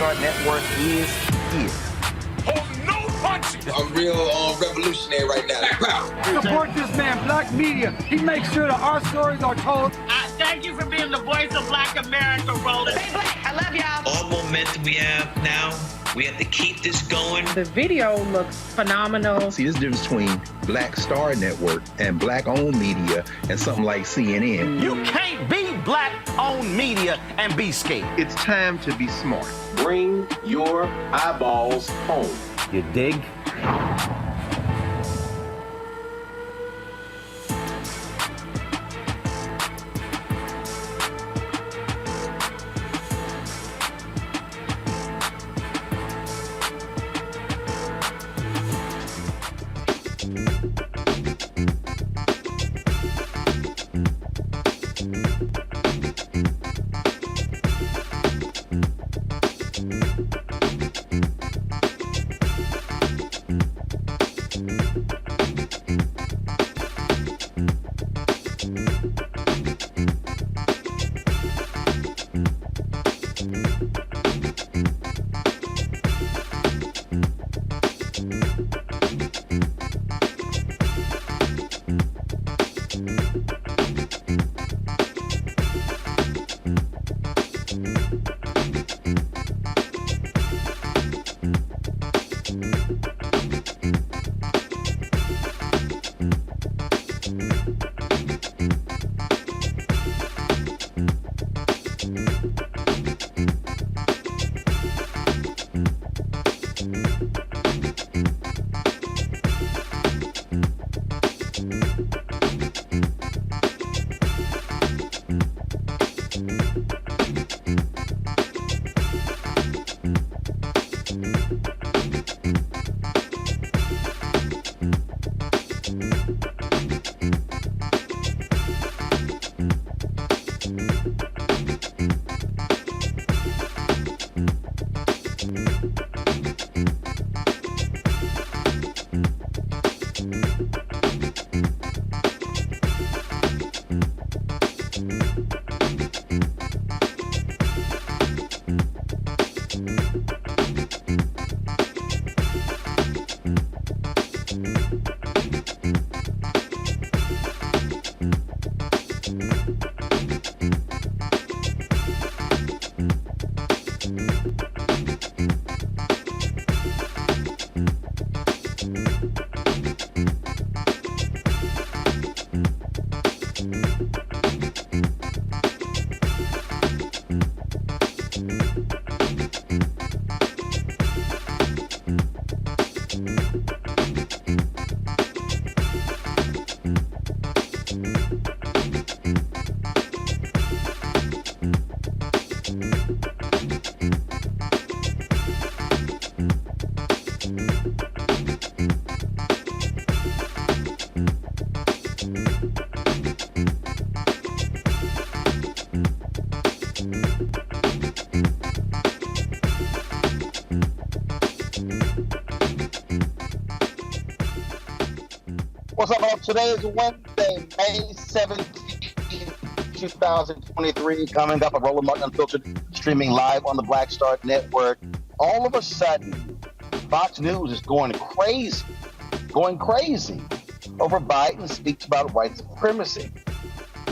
Start Network is. Oh, no punches! I'm real revolutionary right now. Support this man, Black Media. He makes sure that our stories are told. Thank you for being the voice of Black America, Roland. Stay black. I love y'all. All momentum we have now, we have to keep this going. The video looks phenomenal. See, this difference between Black Star Network and Black-owned media and something like CNN. You can't be Black-owned media and be scared. It's time to be smart. Bring your eyeballs home. You dig? What's up? Today is Wednesday, May 17, 2023. Coming up, a Roland Unfiltered, streaming live on the Black Star Network. All of a sudden, Fox News is going crazy over Biden speaks about white supremacy.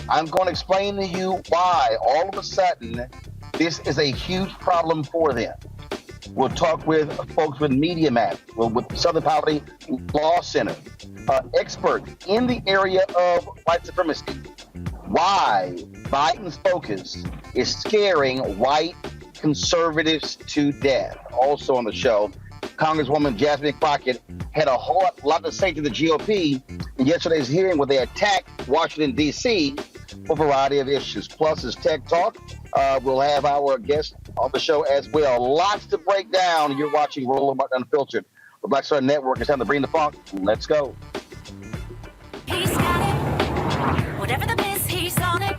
I'm going to explain to you why all of a sudden this is a huge problem for them. We'll talk with folks with Media Map, with Southern Poverty Law Center, expert in the area of white supremacy. Why Biden's focus is scaring white conservatives to death. Also on the show, Congresswoman Jasmine Crockett had a whole lot to say to the GOP in yesterday's hearing where they attacked Washington, D.C. for a variety of issues. Plus, it's Tech Talk. We'll have our guest on the show as well. Lots to break down. You're watching Roland Unfiltered. The Black Star Network. It's time to bring the funk. Let's go. He's got it. Whatever the biz, he's on it.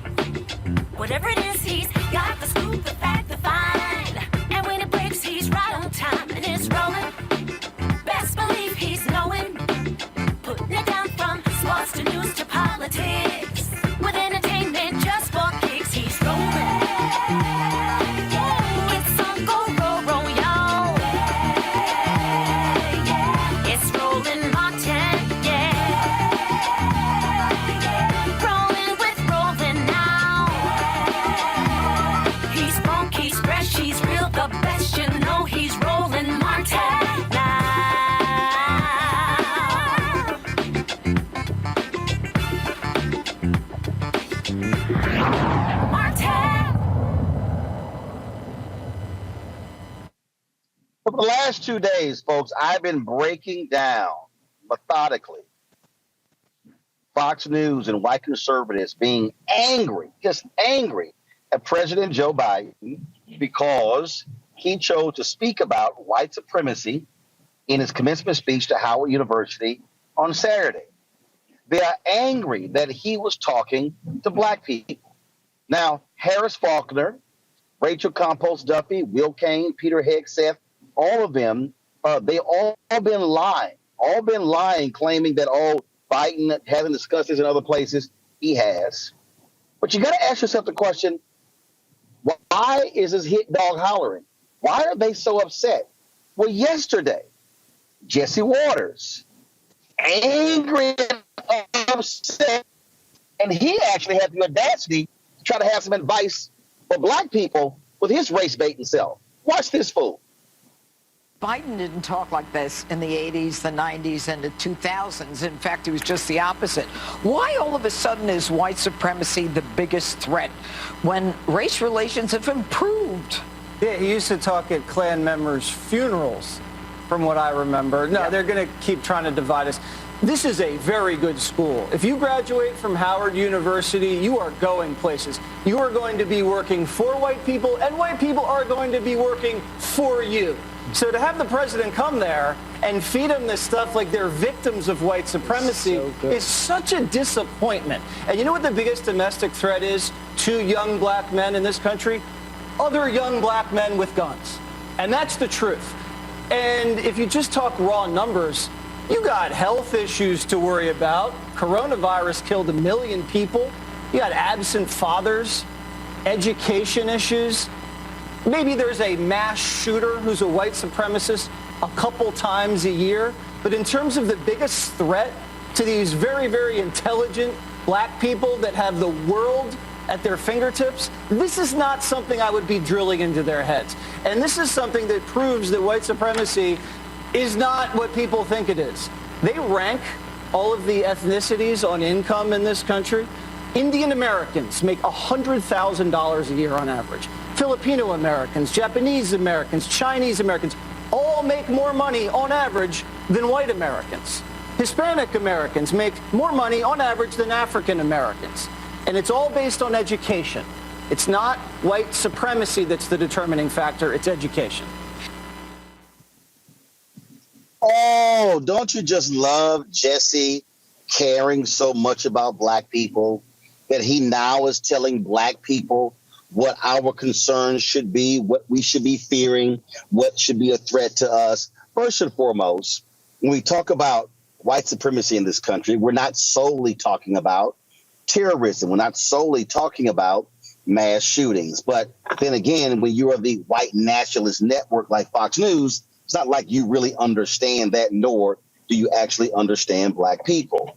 Whatever it is, he's got the scoop, the fact, the find. And when it breaks, he's right on time and it's rolling. Best believe he's knowing. Putting it down from sports to news to politics. With entertainment just for kicks, he's rolling. It's on go, roll, roll. the last 2 days, folks, I've been breaking down methodically Fox News and white conservatives being angry, just angry at President Joe Biden because he chose to speak about white supremacy in his commencement speech to Howard University on Saturday. They are angry that he was talking to black people. Now, Harris Faulkner, Rachel Campos Duffy, Will Cain, Peter Hegseth, all of them, they all been lying, claiming that, Biden hasn't discussed this in other places. He has. But you got to ask yourself the question, why is this hit dog hollering? Why are they so upset? Well, yesterday, Jesse Waters, angry and upset, and he actually had the audacity to try to have some advice for black people with his race-baiting self. Watch this fool. Biden didn't talk like this in the 80s, the 90s, and the 2000s. In fact, it was just the opposite. Why all of a sudden is white supremacy the biggest threat when race relations have improved? Yeah, he used to talk at Klan members' funerals, from what I remember. No, they're going to keep trying to divide us. This is a very good school. If you graduate from Howard University, you are going places. You are going to be working for white people, and white people are going to be working for you. So to have the president come there and feed them this stuff like they're victims of white supremacy is such a disappointment. And you know what the biggest domestic threat is to young black men in this country? Other young black men with guns. And that's the truth. And if you just talk raw numbers, you got health issues to worry about. Coronavirus killed 1 million people. You got absent fathers, education issues. Maybe there's a mass shooter who's a white supremacist a couple times a year. But in terms of the biggest threat to these very, very intelligent black people that have the world at their fingertips, this is not something I would be drilling into their heads. And this is something that proves that white supremacy is not what people think it is. They rank all of the ethnicities on income in this country. Indian Americans make $100,000 a year on average. Filipino Americans, Japanese Americans, Chinese Americans all make more money on average than white Americans. Hispanic Americans make more money on average than African Americans. And it's all based on education. It's not white supremacy that's the determining factor, it's education. Oh, don't you just love Jesse caring so much about black people that he now is telling black people what our concerns should be, what we should be fearing, what should be a threat to us. First and foremost, when we talk about white supremacy in this country, we're not solely talking about terrorism. We're not solely talking about mass shootings. But then again, when you are the white nationalist network like Fox News, it's not like you really understand that, nor do you actually understand black people.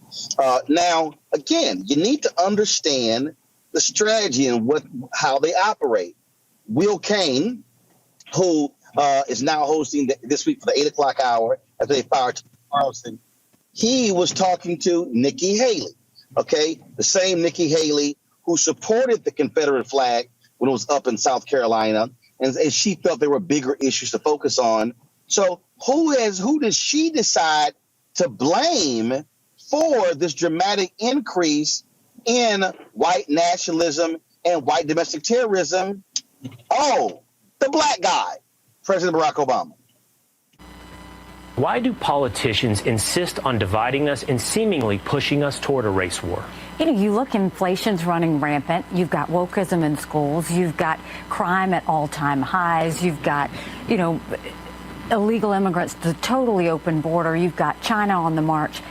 Now, again, you need to understand the strategy and how they operate. Will Cain, who is now hosting this week for the 8 o'clock hour after they fired Carlson, he was talking to Nikki Haley, okay? The same Nikki Haley who supported the Confederate flag when it was up in South Carolina, and she felt there were bigger issues to focus on. So who does she decide to blame for this dramatic increase in white nationalism and white domestic terrorism? Oh, the black guy, President Barack Obama. Why do politicians insist on dividing us and seemingly pushing us toward a race war? You look, inflation's running rampant. You've got wokeism in schools. You've got crime at all-time highs. You've got, illegal immigrants, the totally open border. You've got China on the march.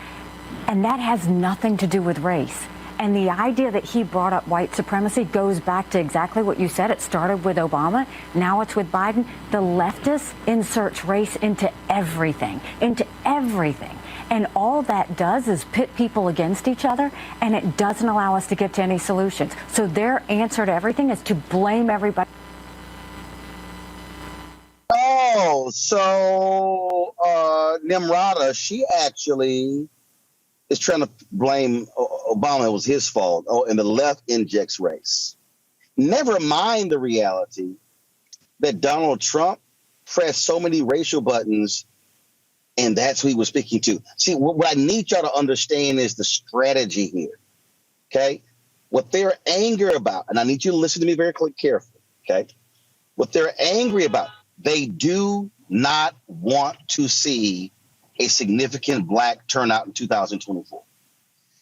And that has nothing to do with race. And the idea that he brought up white supremacy goes back to exactly what you said. It started with Obama. Now it's with Biden. The leftists insert race into everything. And all that does is pit people against each other, and it doesn't allow us to get to any solutions. So their answer to everything is to blame everybody. Oh, so Nimrata, she actually is trying to blame Obama. It was his fault. Oh, and the left injects race. Never mind the reality that Donald Trump press so many racial buttons, and that's who he was speaking to. See, what I need y'all to understand is the strategy here, okay? What they're angry about, and I need you to listen to me very carefully, okay? What they're angry about, they do not want to see a significant black turnout in 2024.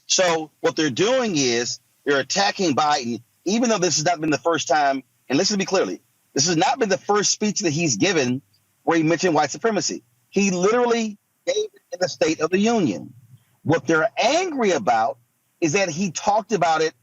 So what they're doing is they're attacking Biden, even though this has not been the first time, and listen to me clearly, this has not been the first speech that he's given where he mentioned white supremacy. He literally gave it in the State of the Union. What they're angry about is that he talked about it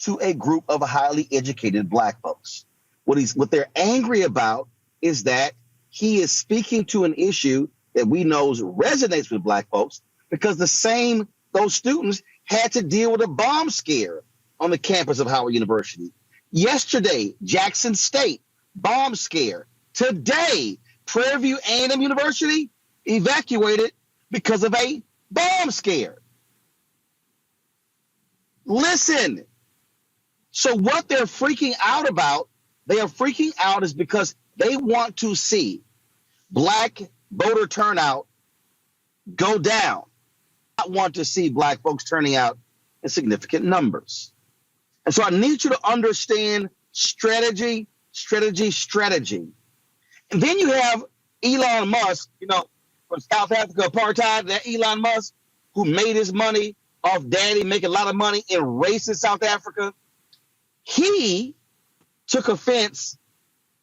to a group of highly educated black folks. What they're angry about is that he is speaking to an issue that we know resonates with black folks, because those students had to deal with a bomb scare on the campus of Howard University. Yesterday, Jackson State, bomb scare. Today, Prairie View A&M University evacuated because of a bomb scare. Listen. So what they're freaking out about, they are freaking out is because they want to see black voter turnout go down. I want to see black folks turning out in significant numbers. And so I need you to understand strategy. And then you have Elon Musk, from South Africa apartheid, that Elon Musk who made his money off daddy making a lot of money in racist South Africa. He took offense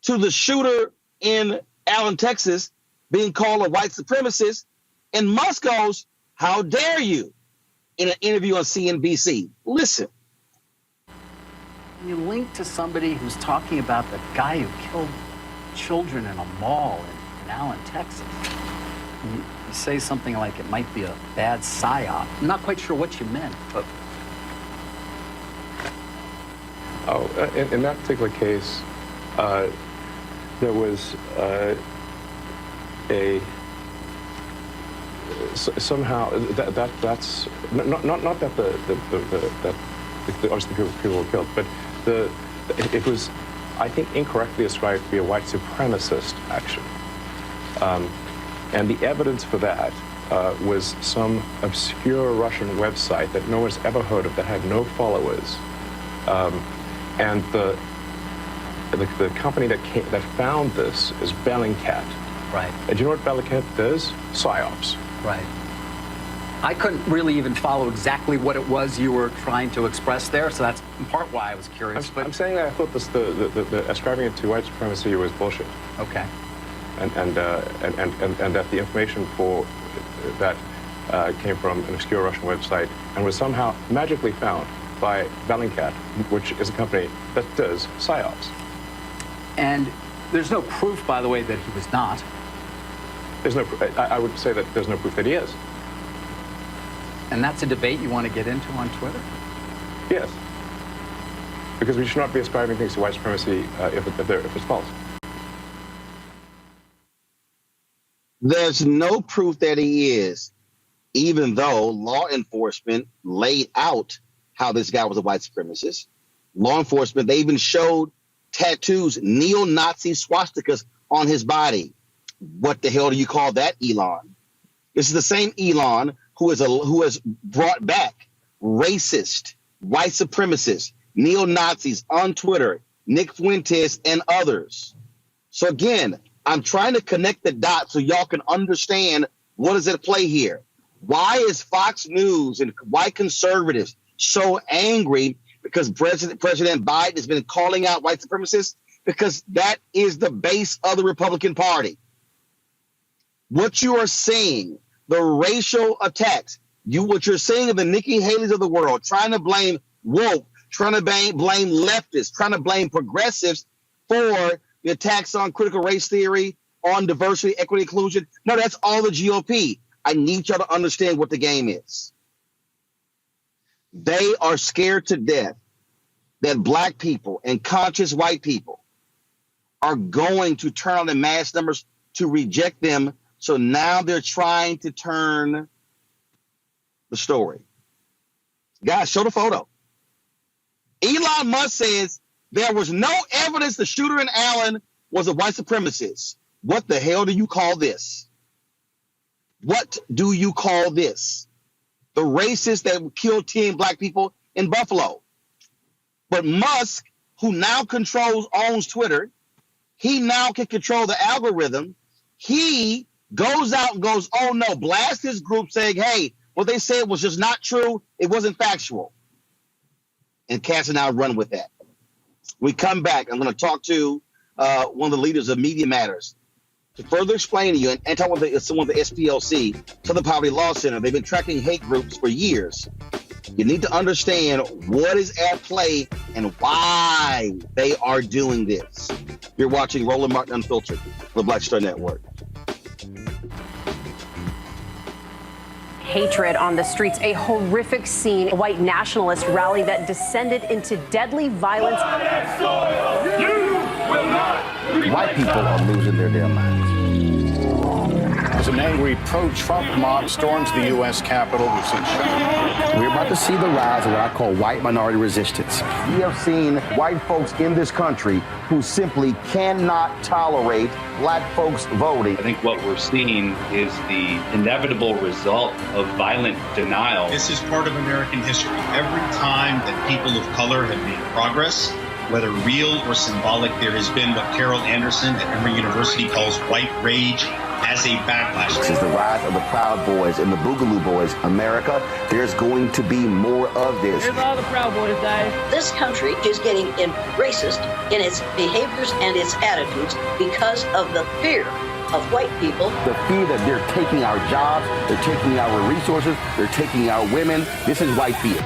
to the shooter in Allen, Texas, being called a white supremacist. And Musk goes, "How dare you?" in an interview on CNBC. Listen. You link to somebody who's talking about the guy who killed children in a mall in Allen, Texas. You say something like it might be a bad psyop. I'm not quite sure what you meant, but... In that particular case, there was somehow that's not that that obviously people were killed, but it was, I think, incorrectly ascribed to be a white supremacist action, and the evidence for that was some obscure Russian website that no one's ever heard of, that had no followers, and the company that found this is Bellingcat. Right. And do you know what Bellingcat does? PsyOps. Right. I couldn't really even follow exactly what it was you were trying to express there, so that's in part why I was curious. I'm saying that I thought the ascribing it to white supremacy was bullshit. Okay. And that the information for that came from an obscure Russian website and was somehow magically found by Bellingcat, which is a company that does PsyOps. And there's no proof, by the way, that he was not. There's no. I would say that there's no proof that he is. And that's a debate you want to get into on Twitter? Yes. Because we should not be ascribing things to white supremacy if it's false. There's no proof that he is, even though law enforcement laid out how this guy was a white supremacist. Law enforcement, they even showed tattoos, neo-Nazi swastikas on his body. What the hell do you call that, Elon? This is the same Elon who has brought back racist, white supremacists, neo-Nazis on Twitter, Nick Fuentes and others. So again, I'm trying to connect the dots so y'all can understand what is at play here. Why is Fox News and white conservatives so angry because President Biden has been calling out white supremacists? Because that is the base of the Republican Party. What you are seeing, the racial attacks, what you're seeing of the Nikki Haley's of the world, trying to blame woke, trying to blame leftists, trying to blame progressives for the attacks on critical race theory, on diversity, equity, inclusion. No, that's all the GOP. I need y'all to understand what the game is. They are scared to death that black people and conscious white people are going to turn on in mass numbers to reject them. So now they're trying to turn the story. Guys, show the photo. Elon Musk says there was no evidence the shooter in Allen was a white supremacist. What the hell do you call this? What do you call this? The racist that killed 10 black people in Buffalo. But Musk, who now owns Twitter, he now can control the algorithm. He goes out and goes, oh no, blast his group saying, hey, what they said was just not true. It wasn't factual. And cats and I run with that. We come back. I'm going to talk to one of the leaders of Media Matters to further explain to you and talk with someone of the SPLC, Southern Poverty Law Center. They've been tracking hate groups for years. You need to understand what is at play and why they are doing this. You're watching Roland Martin Unfiltered, the Black Star Network. Hatred on the streets, a horrific scene, a white nationalist rally that descended into deadly violence. White people are losing their damn minds. As an angry pro-Trump mob storms the U.S. Capitol, we've seen shootings. We're about to see the rise of what I call white minority resistance. We have seen white folks in this country who simply cannot tolerate black folks voting. I think what we're seeing is the inevitable result of violent denial. This is part of American history. Every time that people of color have made progress, whether real or symbolic, there has been what Carol Anderson at Emory University calls white rage as a backlash. This is the rise of the Proud Boys and the Boogaloo Boys. America, there's going to be more of this. Here's all the Proud Boys, guys. This country is getting racist in its behaviors and its attitudes because of the fear of white people. The fear that they're taking our jobs, they're taking our resources, they're taking our women. This is white fear.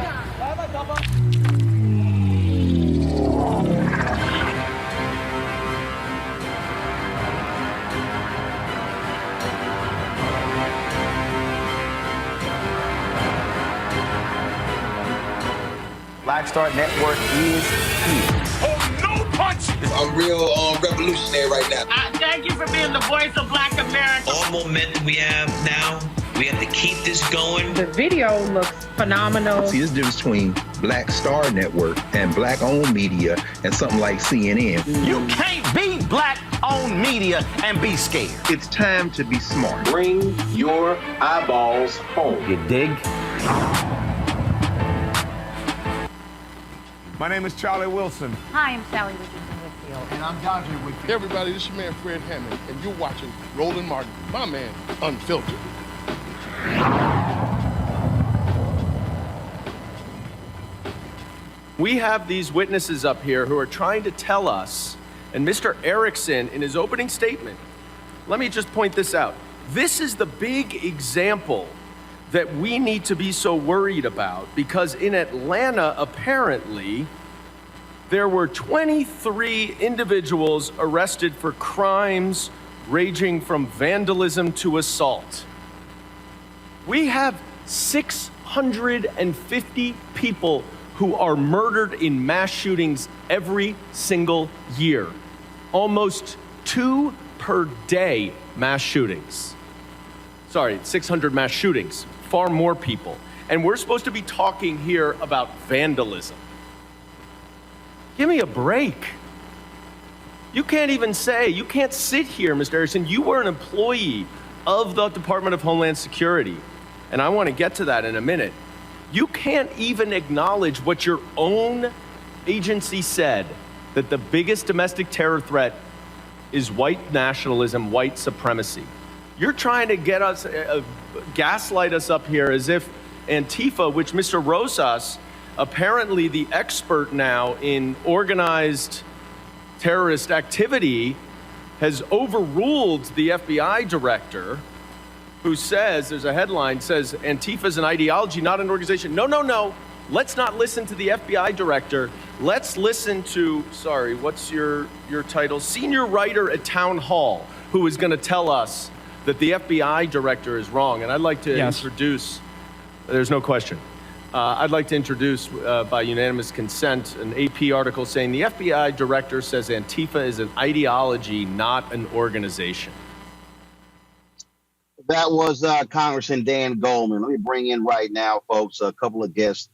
Black Star Network is here. Oh, no punch! I'm real revolutionary right now. Thank you for being the voice of Black America. All momentum we have now, we have to keep this going. The video looks phenomenal. See, this difference between Black Star Network and black-owned media and something like CNN. You can't be black-owned media and be scared. It's time to be smart. Bring your eyeballs home. You dig? My name is Charlie Wilson. Hi, I'm Sally Richardson-Whitfield. And I'm Dodger Whitfield. Hey everybody, this is your man Fred Hammond, and you're watching Roland Martin, my man, Unfiltered. We have these witnesses up here who are trying to tell us, and Mr. Erickson, in his opening statement, let me just point this out. This is the big example that we need to be so worried about, because in Atlanta, apparently, there were 23 individuals arrested for crimes ranging from vandalism to assault. We have 650 people who are murdered in mass shootings every single year. Almost 2 per day mass shootings. Sorry, 600 mass shootings. Far more people. And we're supposed to be talking here about vandalism. Give me a break. You can't even say, you can't sit here, Mr. Erickson. You were an employee of the Department of Homeland Security. And I want to get to that in a minute. You can't even acknowledge what your own agency said, that the biggest domestic terror threat is white nationalism, white supremacy. You're trying to get us, gaslight us up here as if Antifa, which Mr. Rosas, apparently the expert now in organized terrorist activity, has overruled the FBI director who says, there's a headline, says Antifa is an ideology, not an organization. No. Let's not listen to the FBI director. Let's listen to, sorry, what's your title? Senior writer at Town Hall, who is going to tell us that the FBI director is wrong. And I'd like to introduce, there's no question. I'd like to introduce, by unanimous consent, an AP article saying the FBI director says Antifa is an ideology, not an organization. That was Congressman Dan Goldman. Let me bring in right now, folks, a couple of guests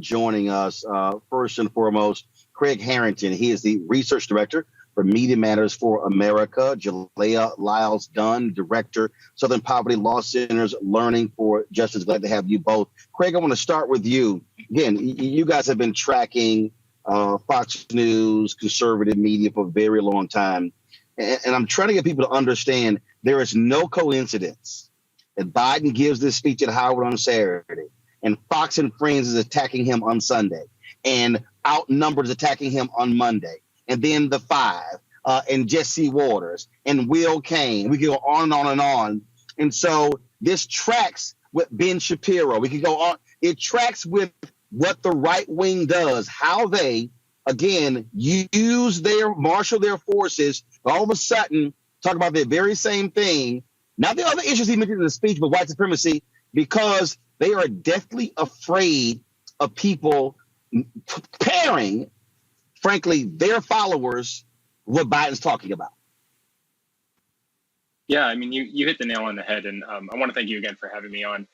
joining us. First and foremost, Craig Harrington. He is the research director for Media Matters for America. Jalea Lyles Dunn, Director, Southern Poverty Law Center's Learning for Justice. Glad to have you both. Craig, I want to start with you. Again, you guys have been tracking Fox News, conservative media for a very long time. And I'm trying to get people to understand there is no coincidence that Biden gives this speech at Howard on Saturday and Fox and Friends is attacking him on Sunday and Outnumbered is attacking him on Monday. And then The Five and Jesse Waters and Will Cain. We can go on and on and on. And so this tracks with Ben Shapiro. We can go on. It tracks with what the right wing does, how they, again, marshal their forces, all of a sudden talk about the very same thing. Not the other issues he mentioned in the speech, but white supremacy, because they are deathly afraid of people pairing, frankly, their followers with what Biden's talking about. Yeah, I mean, you hit the nail on the head, and I want to thank you again for having me on.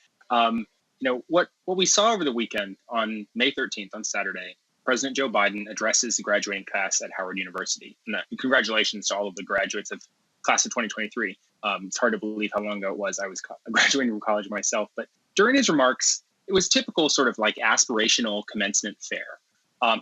What we saw over the weekend on May 13th, on Saturday, President Joe Biden addresses the graduating class at Howard University. And congratulations to all of the graduates of class of 2023. It's hard to believe how long ago it was. I was graduating from college myself. But during his remarks, it was typical sort of like aspirational commencement fare.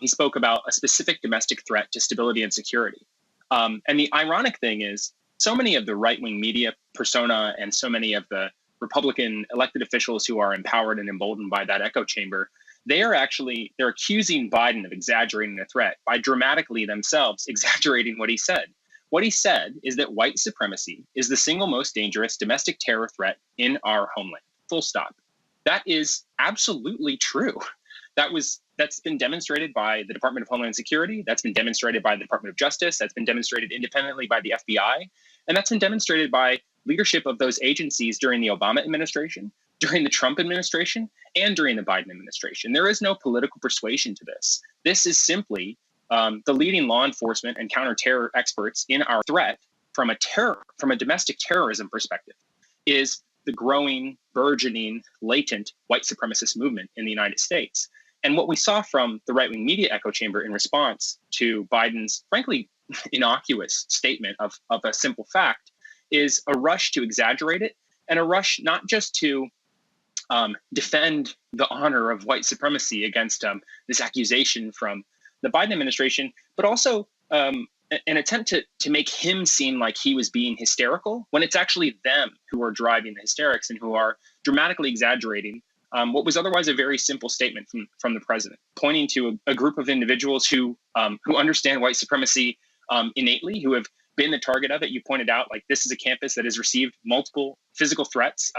He spoke about a specific domestic threat to stability and security. And the ironic thing is, so many of the right-wing media persona and so many of the Republican elected officials who are empowered and emboldened by that echo chamber, they're accusing Biden of exaggerating the threat by dramatically themselves exaggerating what he said. What he said is that white supremacy is the single most dangerous domestic terror threat in our homeland. Full stop. That is absolutely true. That's been demonstrated by the Department of Homeland Security. That's been demonstrated by the Department of Justice. That's been demonstrated independently by the FBI. And that's been demonstrated by leadership of those agencies during the Obama administration, during the Trump administration, and during the Biden administration. There is no political persuasion to this. This is simply the leading law enforcement and counterterror experts in our threat from a domestic terrorism perspective is the growing, burgeoning, latent white supremacist movement in the United States. And what we saw from the right-wing media echo chamber in response to Biden's, frankly, innocuous statement of a simple fact is a rush to exaggerate it, and a rush not just to defend the honor of white supremacy against this accusation from the Biden administration, but also an attempt to make him seem like he was being hysterical when it's actually them who are driving the hysterics and who are dramatically exaggerating what was otherwise a very simple statement from the president, pointing to a group of individuals who understand white supremacy innately, who have been the target of it. You pointed out, like, this is a campus that has received multiple physical threats,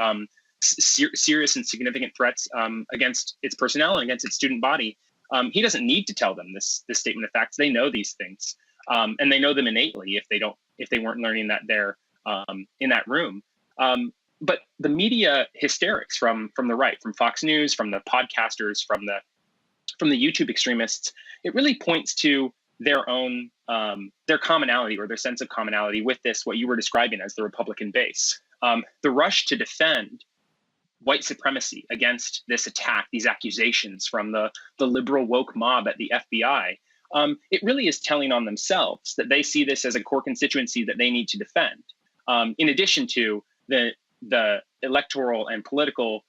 serious and significant threats against its personnel and against its student body. He doesn't need to tell them this statement of facts. They know these things, and they know them innately if they weren't learning that there in that room. But the media hysterics from the right, from Fox News, from the podcasters, from the YouTube extremists, it really points to their own their commonality, or their sense of commonality with this, what you were describing as the Republican base. The rush to defend white supremacy against this attack, these accusations from the liberal woke mob at the FBI, it really is telling on themselves that they see this as a core constituency that they need to defend. In addition to the electoral and political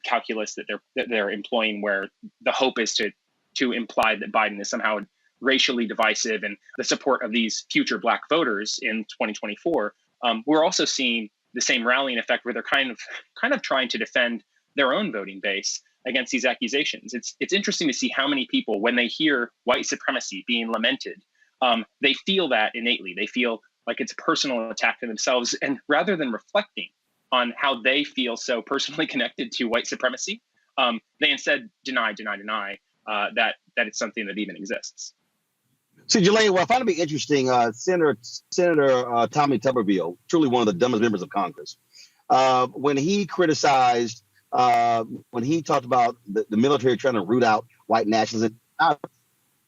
calculus that they're employing, where the hope is to imply that Biden is somehow racially divisive and the support of these future Black voters in 2024. We're also seeing the same rallying effect where they're kind of trying to defend their own voting base against these accusations. It's interesting to see how many people, when they hear white supremacy being lamented, they feel that innately. They feel like it's a personal attack to themselves, and rather than reflecting on how they feel so personally connected to white supremacy, they instead deny that it's something that even exists. See, Jalea, what I find to be interesting, Senator Tommy Tuberville, truly one of the dumbest members of Congress, when he criticized, when he talked about the military trying to root out white nationalism,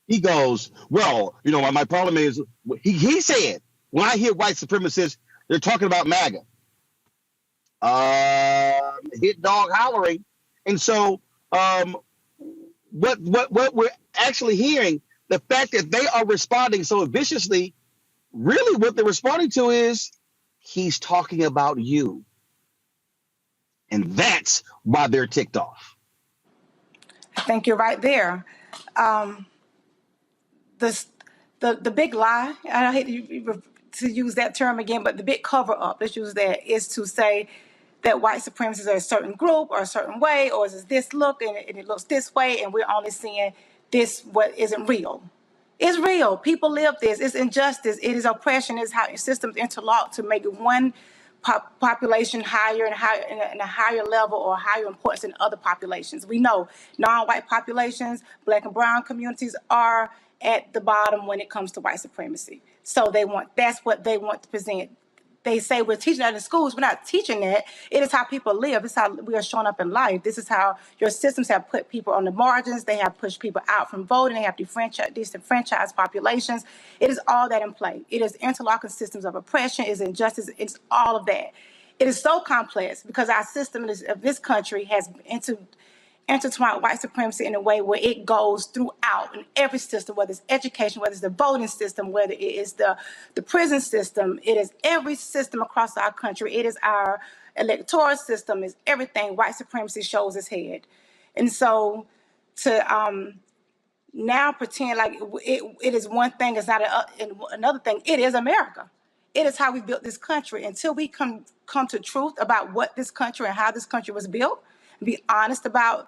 he goes, well, my problem is, he said, when I hear white supremacists, they're talking about MAGA. Hit dog hollering. And so what we're actually hearing, the fact that they are responding so viciously really what they're responding to is he's talking about you. And that's why they're ticked off. I think you're right there. The big lie, I hate to use that term again, but the big cover up, let's use that, is to say that white supremacists are a certain group or a certain way, or is this look and it looks this way, and we're only seeing this what isn't real. It's real. People live this. It's injustice. It is oppression. It's how systems interlock to make one population higher and higher in a higher level or higher importance than other populations. We know non-white populations, Black and brown communities are at the bottom when it comes to white supremacy. So that's what they want to present. They say we're teaching that in schools. We're not teaching that. It is how people live. It's how we are showing up in life. This is how your systems have put people on the margins. They have pushed people out from voting. They have disenfranchised populations. It is all that in play. It is interlocking systems of oppression. It is injustice. It's all of that. It is so complex because our system of this country has intertwined white supremacy in a way where it goes throughout in every system, whether it's education, whether it's the voting system, whether it is the prison system. It is every system across our country. It is our electoral system. It's everything. White supremacy shows its head. And so to now pretend like it is one thing, it's not another thing. It is America. It is how we built this country. Until we come to truth about what this country and how this country was built, be honest about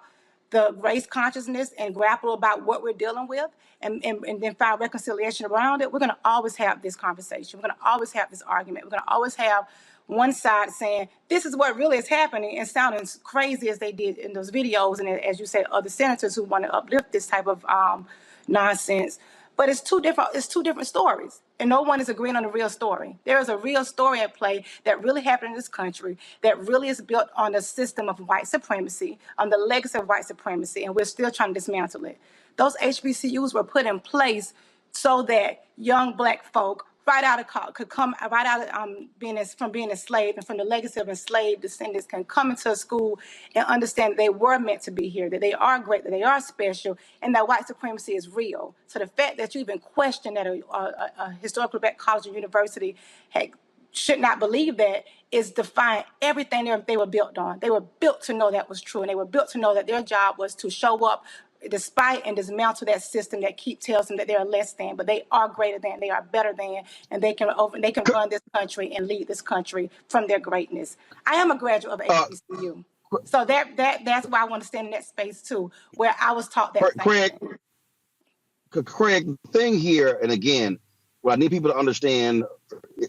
the race consciousness and grapple about what we're dealing with and then find reconciliation around it, we're going to always have this conversation. We're going to always have this argument. We're going to always have one side saying, this is what really is happening, and sounding crazy as they did in those videos. And as you said, other senators who want to uplift this type of nonsense. But it's two different stories. And no one is agreeing on the real story. There is a real story at play that really happened in this country that really is built on the system of white supremacy, on the legacy of white supremacy, and we're still trying to dismantle it. Those HBCUs were put in place so that young Black folk could come right out of being enslaved and from the legacy of enslaved descendants can come into a school and understand they were meant to be here, that they are great, that they are special, and that white supremacy is real. So the fact that you even question that a historically Black college or university should not believe that is defying everything they were built on. They were built to know that was true, and they were built to know that their job was to show up despite and dismantle that system that tells them that they are less than, but they are greater than, they are better than, and they can run this country and lead this country from their greatness. I am a graduate of HBCU, so that's why I want to stand in that space too, where I was taught that. Craig, the thing here, and again, what I need people to understand,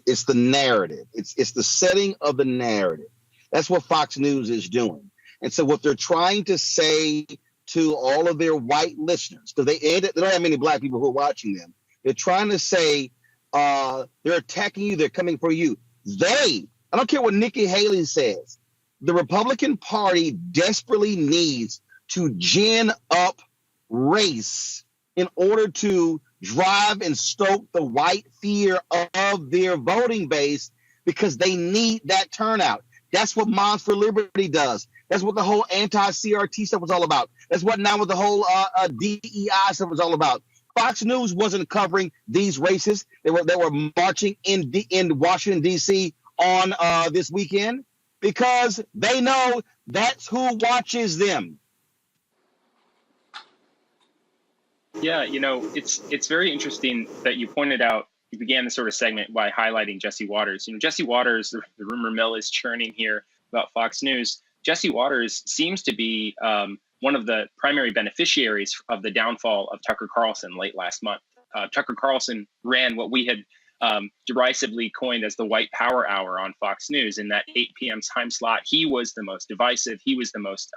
it's the narrative. It's the setting of the narrative. That's what Fox News is doing, and so what they're trying to say to all of their white listeners, because they don't have many Black people who are watching them. They're trying to say they're attacking you, they're coming for you. I don't care what Nikki Haley says, the Republican Party desperately needs to gin up race in order to drive and stoke the white fear of their voting base, because they need that turnout. That's what Moms for Liberty does. That's what the whole anti-CRT stuff was all about. That's what now with the whole DEI stuff was all about. Fox News wasn't covering these races. They were marching in Washington, D.C. on this weekend because they know that's who watches them. Yeah, it's very interesting that you pointed out, you began this sort of segment by highlighting Jesse Watters. Jesse Watters, the rumor mill is churning here about Fox News. Jesse Watters seems to be one of the primary beneficiaries of the downfall of Tucker Carlson late last month. Tucker Carlson ran what we had derisively coined as the white power hour on Fox News. In that 8 p.m. time slot, he was the most divisive. He was the most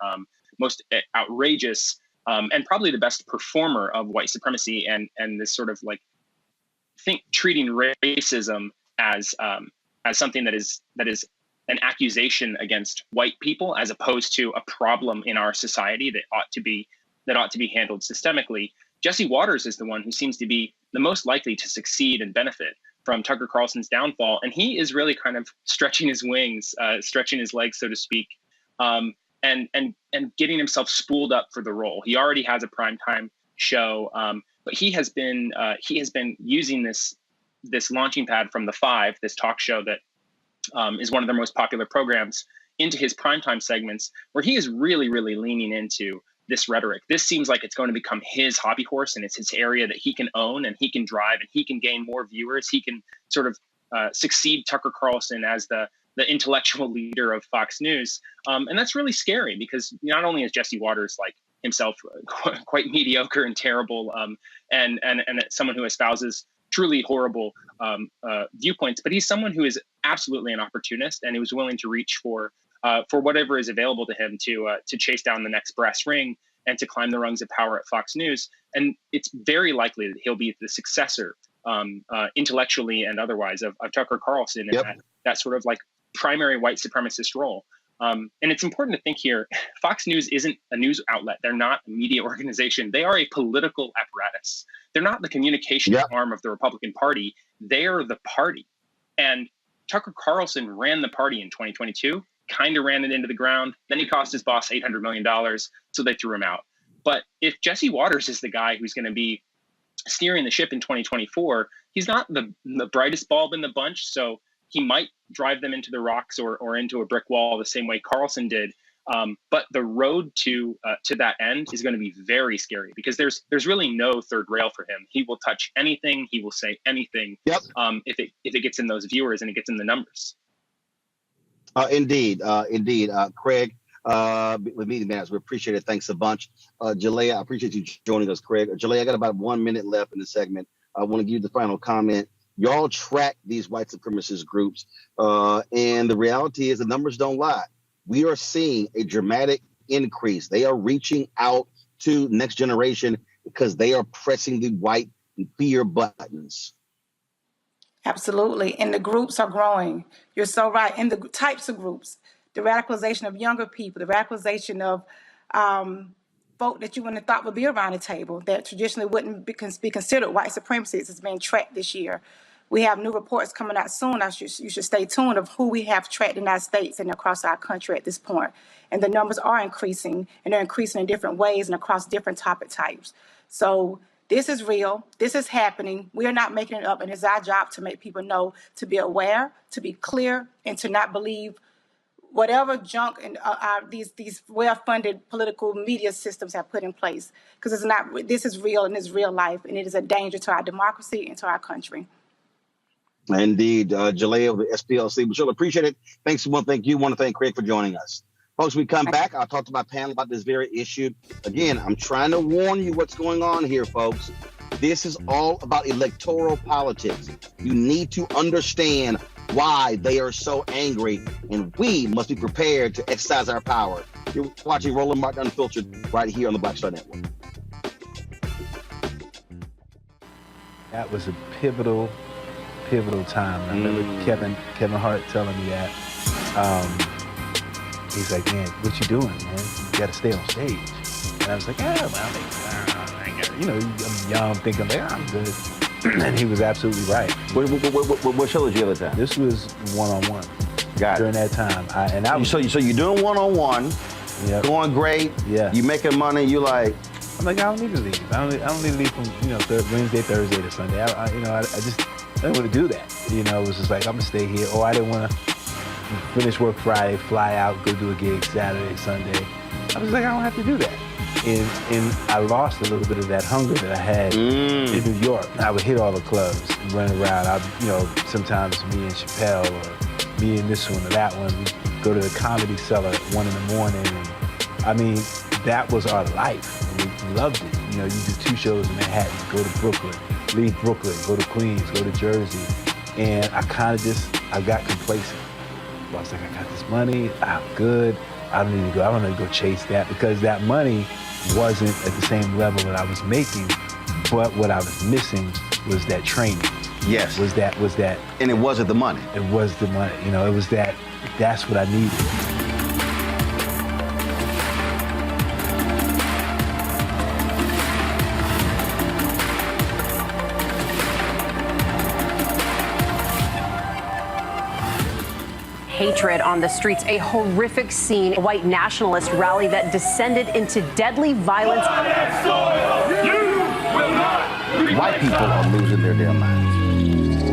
outrageous and probably the best performer of white supremacy and this sort of treating racism as something that is an accusation against white people as opposed to a problem in our society that ought to be handled systemically. Jesse Watters is the one who seems to be the most likely to succeed and benefit from Tucker Carlson's downfall, and he is really kind of stretching his wings, stretching his legs, so to speak, and getting himself spooled up for the role. He already has a primetime show, but he has been using this this launching pad from The Five, this talk show that is one of their most popular programs, into his primetime segments, where he is really, really leaning into this rhetoric. This seems like it's going to become his hobby horse, and it's his area that he can own and he can drive and he can gain more viewers. He can sort of succeed Tucker Carlson as the intellectual leader of Fox News. And that's really scary, because not only is Jesse Waters like himself quite mediocre and terrible, and someone who espouses truly horrible viewpoints, but he's someone who is absolutely an opportunist and who's willing to reach for whatever is available to him to chase down the next brass ring and to climb the rungs of power at Fox News. And it's very likely that he'll be the successor, intellectually and otherwise, of Tucker Carlson in that sort of like primary white supremacist role. And it's important to think here, Fox News isn't a news outlet. They're not a media organization. They are a political apparatus. They're not the communication arm of the Republican Party. They're the party. And Tucker Carlson ran the party in 2022, kind of ran it into the ground. Then he cost his boss $800 million, so they threw him out. But if Jesse Waters is the guy who's going to be steering the ship in 2024, he's not the brightest bulb in the bunch, so he might drive them into the rocks or into a brick wall the same way Carlson did. But the road to that end is going to be very scary, because there's really no third rail for him. He will touch anything. He will say anything. If it gets in those viewers and it gets in the numbers. Indeed. Craig, with Media Matters, we appreciate it. Thanks a bunch. Jalea, I appreciate you joining us, Craig. Jalea, I got about 1 minute left in the segment. I want to give you the final comment. Y'all track these white supremacist groups, and the reality is the numbers don't lie. We are seeing a dramatic increase. They are reaching out to next generation because they are pressing the white fear buttons. Absolutely. And the groups are growing. You're so right. And the types of groups, the radicalization of younger people, the radicalization of folk that you wouldn't have thought would be around the table, that traditionally wouldn't be considered white supremacists, is being tracked this year. We have new reports coming out soon. You should stay tuned of who we have tracked in our states and across our country at this point. And the numbers are increasing, and they're increasing in different ways and across different topic types. So this is real. This is happening. We are not making it up, and it's our job to make people know, to be aware, to be clear, and to not believe whatever junk and these well-funded political media systems have put in place. Because it's not. This is real, and it's real life, and it is a danger to our democracy and to our country. Indeed. Jalea of the SPLC. Michelle, appreciate it. Thanks. Thank you. Want to thank Craig for joining us. Folks, we come back. I'll talk to my panel about this very issue. Again, I'm trying to warn you what's going on here, folks. This is all about electoral politics. You need to understand why they are so angry, and we must be prepared to exercise our power. You're watching Roland Martin Unfiltered right here on the Black Star Network. That was a pivotal time. I remember Kevin Hart telling me that. He's like, man, what you doing, man? You got to stay on stage. And I was like, yeah, well, I'm young, thinking, like, I'm good. And he was absolutely right. What show was you at the time? This was one-on-one. Got it. During that time. So you're doing one-on-one, going great, you making money, you like... I'm like, I don't need to leave. I don't need to leave from, Wednesday, Thursday to Sunday. I didn't want to do that. It was just like, I'm going to stay here. Or I didn't want to finish work Friday, fly out, go do a gig Saturday, Sunday. I was like, I don't have to do that. And I lost a little bit of that hunger that I had in New York. I would hit all the clubs and run around. Sometimes me and Chappelle or me and this one or that one, we'd go to the Comedy Cellar at 1 in the morning. And, that was our life. And we loved it. You do 2 shows in Manhattan, go to Brooklyn, leave Brooklyn, go to Queens, go to Jersey. And I got complacent. I was like, I got this money, I'm good. I don't need to go chase that, because that money wasn't at the same level that I was making, but what I was missing was that training. Yes. Was that. And it wasn't the money. It was the money. It was that's what I needed. Hatred on the streets, a horrific scene, a white nationalist rally that descended into deadly violence. White people are losing their damn minds.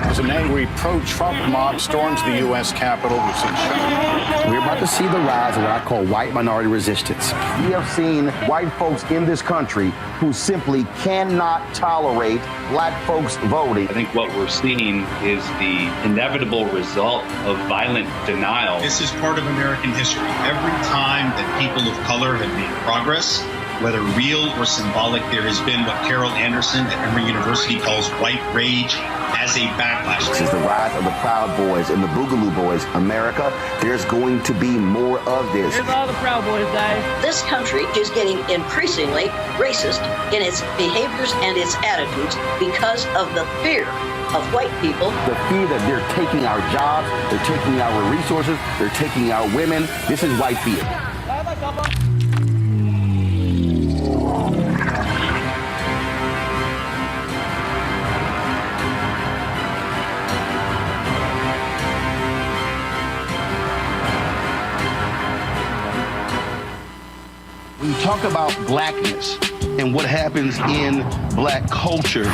As an angry pro-Trump mob storms the U.S. Capitol, we've seen shootings. We're about to see the rise of what I call white minority resistance. We have seen white folks in this country who simply cannot tolerate black folks voting. I think what we're seeing is the inevitable result of violent denial. This is part of American history. Every time that people of color have made progress, whether real or symbolic, there has been what Carol Anderson at Emory University calls white rage as a backlash. This is the rise of the Proud Boys and the Boogaloo Boys. America, there's going to be more of this. Here's all the Proud Boys, guys. This country is getting increasingly racist in its behaviors and its attitudes because of the fear of white people. The fear that they're taking our jobs, they're taking our resources, they're taking our women. This is white fear. When you talk about blackness and what happens in black culture,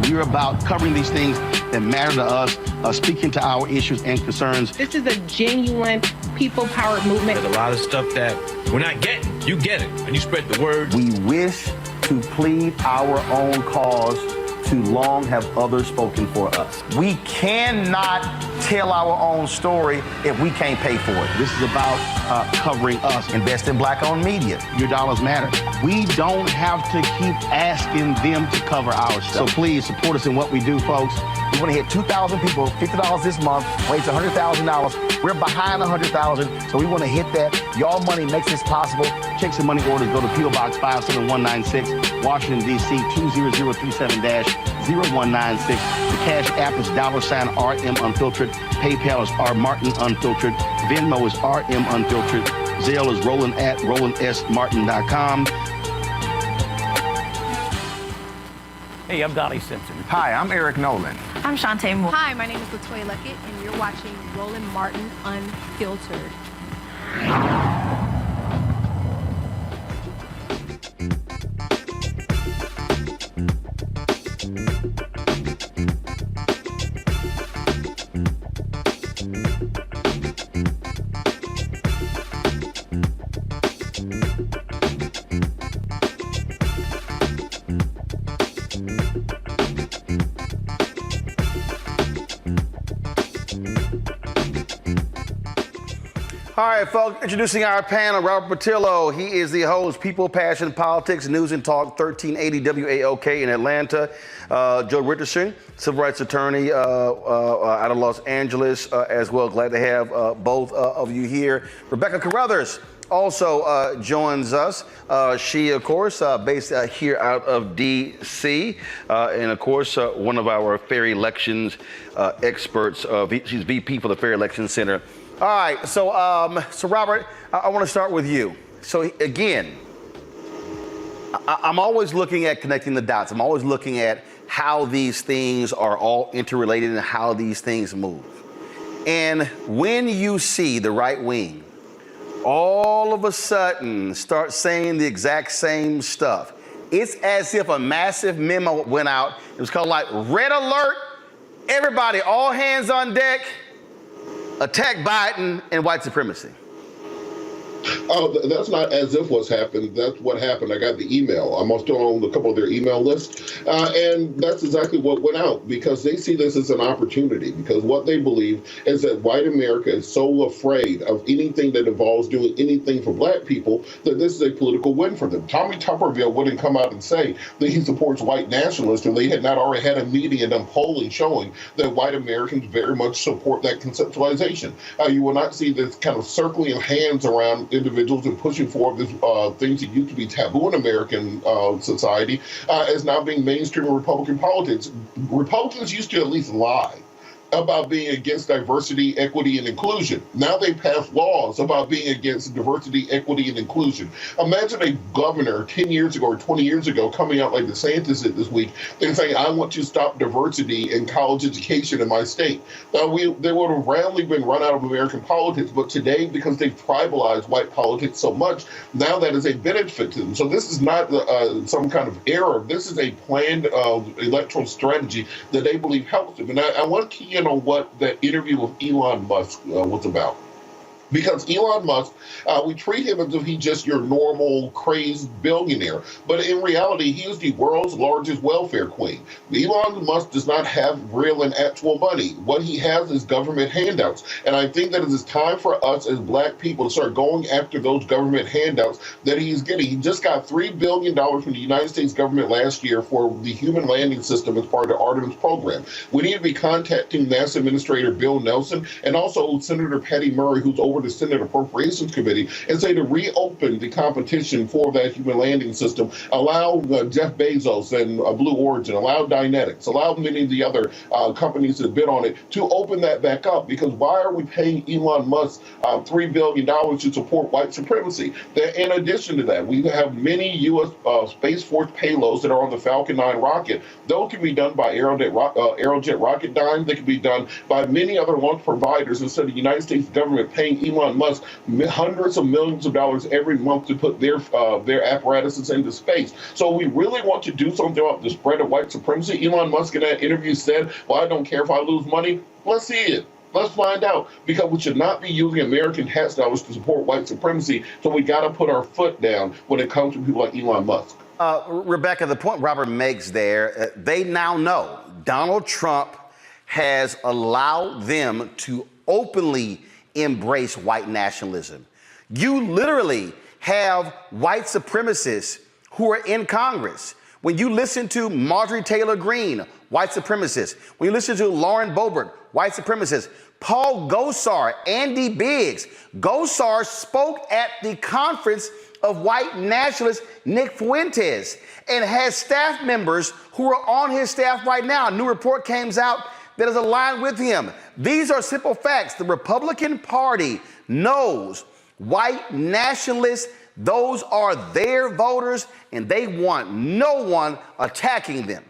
we're about covering these things that matter to us, speaking to our issues and concerns. This is a genuine people-powered movement. There's a lot of stuff that we're not getting. You get it, and you spread the word. We wish to plead our own cause. Too long have others spoken for us. We cannot tell our own story if we can't pay for it. This is about covering us. Invest in black-owned media. Your dollars matter. We don't have to keep asking them to cover our stuff. So please support us in what we do, folks. We want to hit 2,000 people, $50 this month, raise $100,000. We're behind 100,000, so we want to hit that. Y'all money makes this possible. Check some money orders. Go to P.O. Box 57196, Washington, D.C. 20037-0196. The Cash App is $RM Unfiltered. PayPal is R Martin Unfiltered. Venmo is RM Unfiltered. Zelle is Roland at RolandSMartin.com. Hey, I'm Donnie Simpson. Hi, I'm Eric Nolan. I'm Shantae Moore. Hi, my name is Latoya Luckett, and you're watching Roland Martin Unfiltered. All right, folks, introducing our panel, Robert Patillo. He is the host, People, Passion, Politics, News and Talk, 1380 WAOK in Atlanta. Joe Richardson, civil rights attorney out of Los Angeles as well. Glad to have both of you here. Rebecca Carruthers also joins us. She, of course, based here out of D.C. And, of course, one of our fair elections experts. She's VP for the Fair Elections Center. All right, so Robert, I want to start with you. So again, I'm always looking at connecting the dots. I'm always looking at how these things are all interrelated and how these things move. And when you see the right wing all of a sudden start saying the exact same stuff, it's as if a massive memo went out. It was called like red alert, everybody, all hands on deck. Attack Biden and white supremacy. Oh, that's not as if what's happened. That's what happened. I got the email. I'm still on a couple of their email lists. And that's exactly what went out, because they see this as an opportunity, because what they believe is that white America is so afraid of anything that involves doing anything for black people that this is a political win for them. Tommy Tuberville wouldn't come out and say that he supports white nationalists if they had not already had a meeting and done polling showing that white Americans very much support that conceptualization. You will not see this kind of circling of hands around individuals and pushing forward this, things that used to be taboo in American society as now being mainstream in Republican politics. Republicans used to at least lie. about being against diversity, equity, and inclusion. Now they pass laws about being against diversity, equity, and inclusion. Imagine a governor 10 years ago or 20 years ago coming out like DeSantis did this week and saying, I want to stop diversity in college education in my state. They would have roundly been run out of American politics, but today, because they've tribalized white politics so much, now that is a benefit to them. So this is not some kind of error. This is a planned electoral strategy that they believe helps them. And I want to key in on what that interview with Elon Musk was about. Because Elon Musk, we treat him as if he's just your normal, crazed billionaire. But in reality, he is the world's largest welfare queen. Elon Musk does not have real and actual money. What he has is government handouts. And I think that it is time for us as Black people to start going after those government handouts that he's getting. He just got $3 billion from the United States government last year for the human landing system as part of the Artemis program. We need to be contacting NASA Administrator Bill Nelson and also Senator Patty Murray, who's over the Senate Appropriations Committee, and say to reopen the competition for that human landing system, allow Jeff Bezos and Blue Origin, allow Dynetics, allow many of the other companies that bid on it to open that back up. Because why are we paying Elon Musk $3 billion to support white supremacy? In addition to that, we have many U.S. Space Force payloads that are on the Falcon 9 rocket. Those can be done by Aerojet Rocketdyne. They can be done by many other launch providers instead of the United States government paying Elon Musk hundreds of millions of dollars every month to put their apparatuses into space. So we really want to do something about the spread of white supremacy. Elon Musk in that interview said, well, I don't care if I lose money. Let's see it. Let's find out, because we should not be using American tax dollars to support white supremacy. So we got to put our foot down when it comes to people like Elon Musk. Rebecca, the point Robert makes there, they now know Donald Trump has allowed them to openly embrace white nationalism. You literally have white supremacists who are in Congress. When you listen to Marjorie Taylor Greene, white supremacist. When you listen to Lauren Boebert, white supremacist. Paul Gosar, Andy Biggs. Gosar spoke at the conference of white nationalist Nick Fuentes and has staff members who are on his staff right now. A new report came out that is aligned with him. These are simple facts. The Republican Party knows white nationalists, those are their voters, and they want no one attacking them.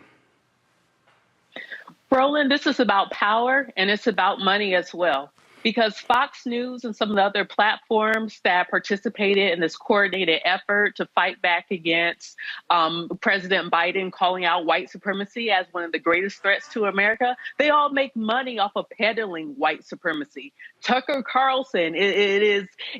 Roland, this is about power, and it's about money as well. Because Fox News and some of the other platforms that participated in this coordinated effort to fight back against President Biden calling out white supremacy as one of the greatest threats to America, they all make money off of peddling white supremacy. Tucker Carlson, it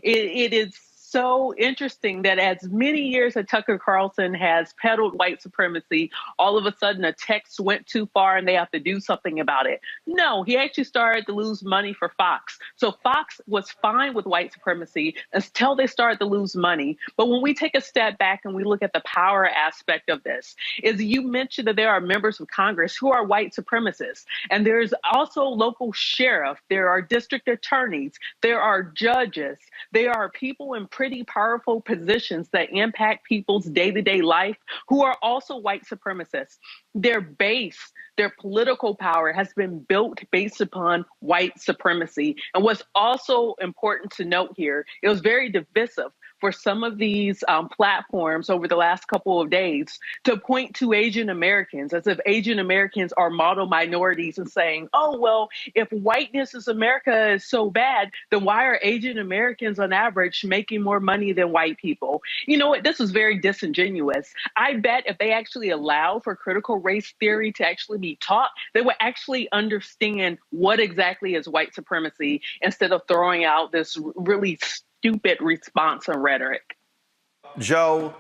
is so interesting that as many years that Tucker Carlson has peddled white supremacy, all of a sudden a text went too far and they have to do something about it. No, he actually started to lose money for Fox. So Fox was fine with white supremacy until they started to lose money. But when we take a step back and we look at the power aspect of this, is you mentioned that there are members of Congress who are white supremacists. And there's also local sheriff, there are district attorneys, there are judges, there are people in pretty powerful positions that impact people's day-to-day life who are also white supremacists. Their base, their political power has been built based upon white supremacy. And what's also important to note here, it was very divisive for some of these platforms over the last couple of days to point to Asian Americans as if Asian Americans are model minorities and saying, oh, well, if whiteness is America is so bad, then why are Asian Americans on average making more money than white people? You know what? This is very disingenuous. I bet if they actually allow for critical race theory to actually be taught, they would actually understand what exactly is white supremacy instead of throwing out this really stupid response and rhetoric. Joe,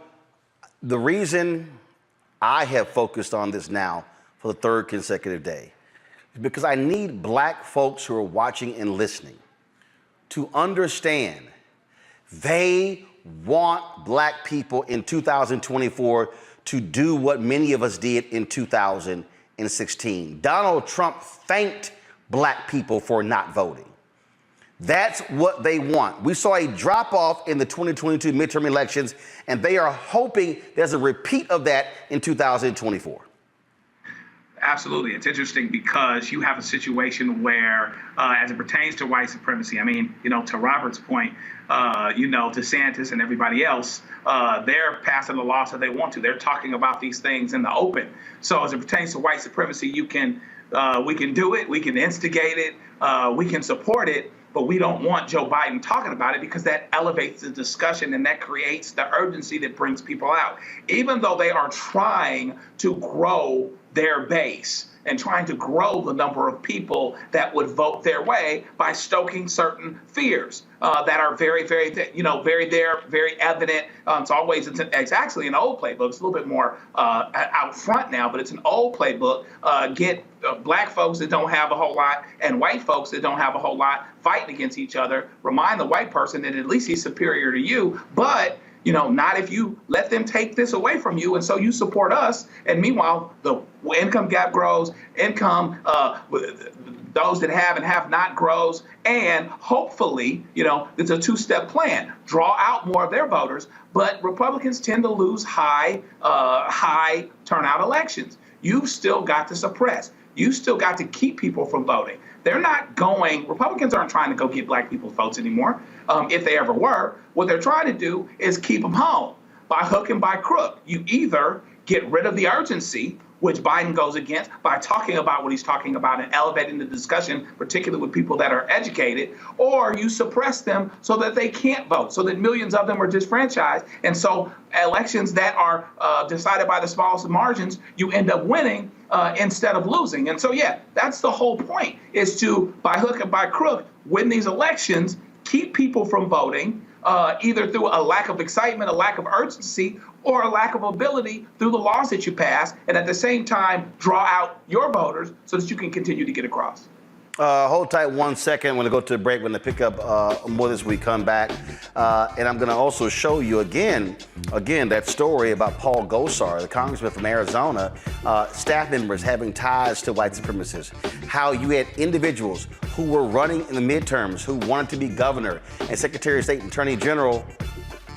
the reason I have focused on this now for the third consecutive day is because I need black folks who are watching and listening to understand they want black people in 2024 to do what many of us did in 2016. Donald Trump thanked black people for not voting. That's what they want. We saw a drop-off in the 2022 midterm elections, and they are hoping there's a repeat of that in 2024. Absolutely. It's interesting because you have a situation where, as it pertains to white supremacy, I mean, to Robert's point, DeSantis and everybody else, they're passing the laws that they want to. They're talking about these things in the open. So as it pertains to white supremacy, we can do it, we can instigate it, we can support it, but we don't want Joe Biden talking about it because that elevates the discussion and that creates the urgency that brings people out. Even though they are trying to grow their base and trying to grow the number of people that would vote their way by stoking certain fears that are very, very, very evident. It's actually an old playbook. It's a little bit more out front now, but it's an old playbook. Get black folks that don't have a whole lot and white folks that don't have a whole lot fighting against each other. Remind the white person that at least he's superior to you, but not if you let them take this away from you, and so you support us. And meanwhile, the income gap grows, those that have and have not grows, and hopefully, it's a two-step plan. Draw out more of their voters, but Republicans tend to lose high turnout elections. You've still got to suppress. You still got to keep people from voting. Republicans aren't trying to go get black people's votes anymore, if they ever were. What they're trying to do is keep them home by hook and by crook. You either get rid of the urgency, which Biden goes against, by talking about what he's talking about and elevating the discussion, particularly with people that are educated, or you suppress them so that they can't vote, so that millions of them are disfranchised. And so elections that are decided by the smallest margins, you end up winning instead of losing. And so, yeah, that's the whole point, is to, by hook and by crook, win these elections, keep people from voting, either through a lack of excitement, a lack of urgency, or a lack of ability through the laws that you pass, and at the same time, draw out your voters so that you can continue to get across. Hold tight 1 second. I'm going to go to the break. We're going to pick up more as we come back. And I'm going to also show you again, that story about Paul Gosar, the congressman from Arizona, staff members having ties to white supremacists. How you had individuals who were running in the midterms who wanted to be governor and Secretary of State and Attorney General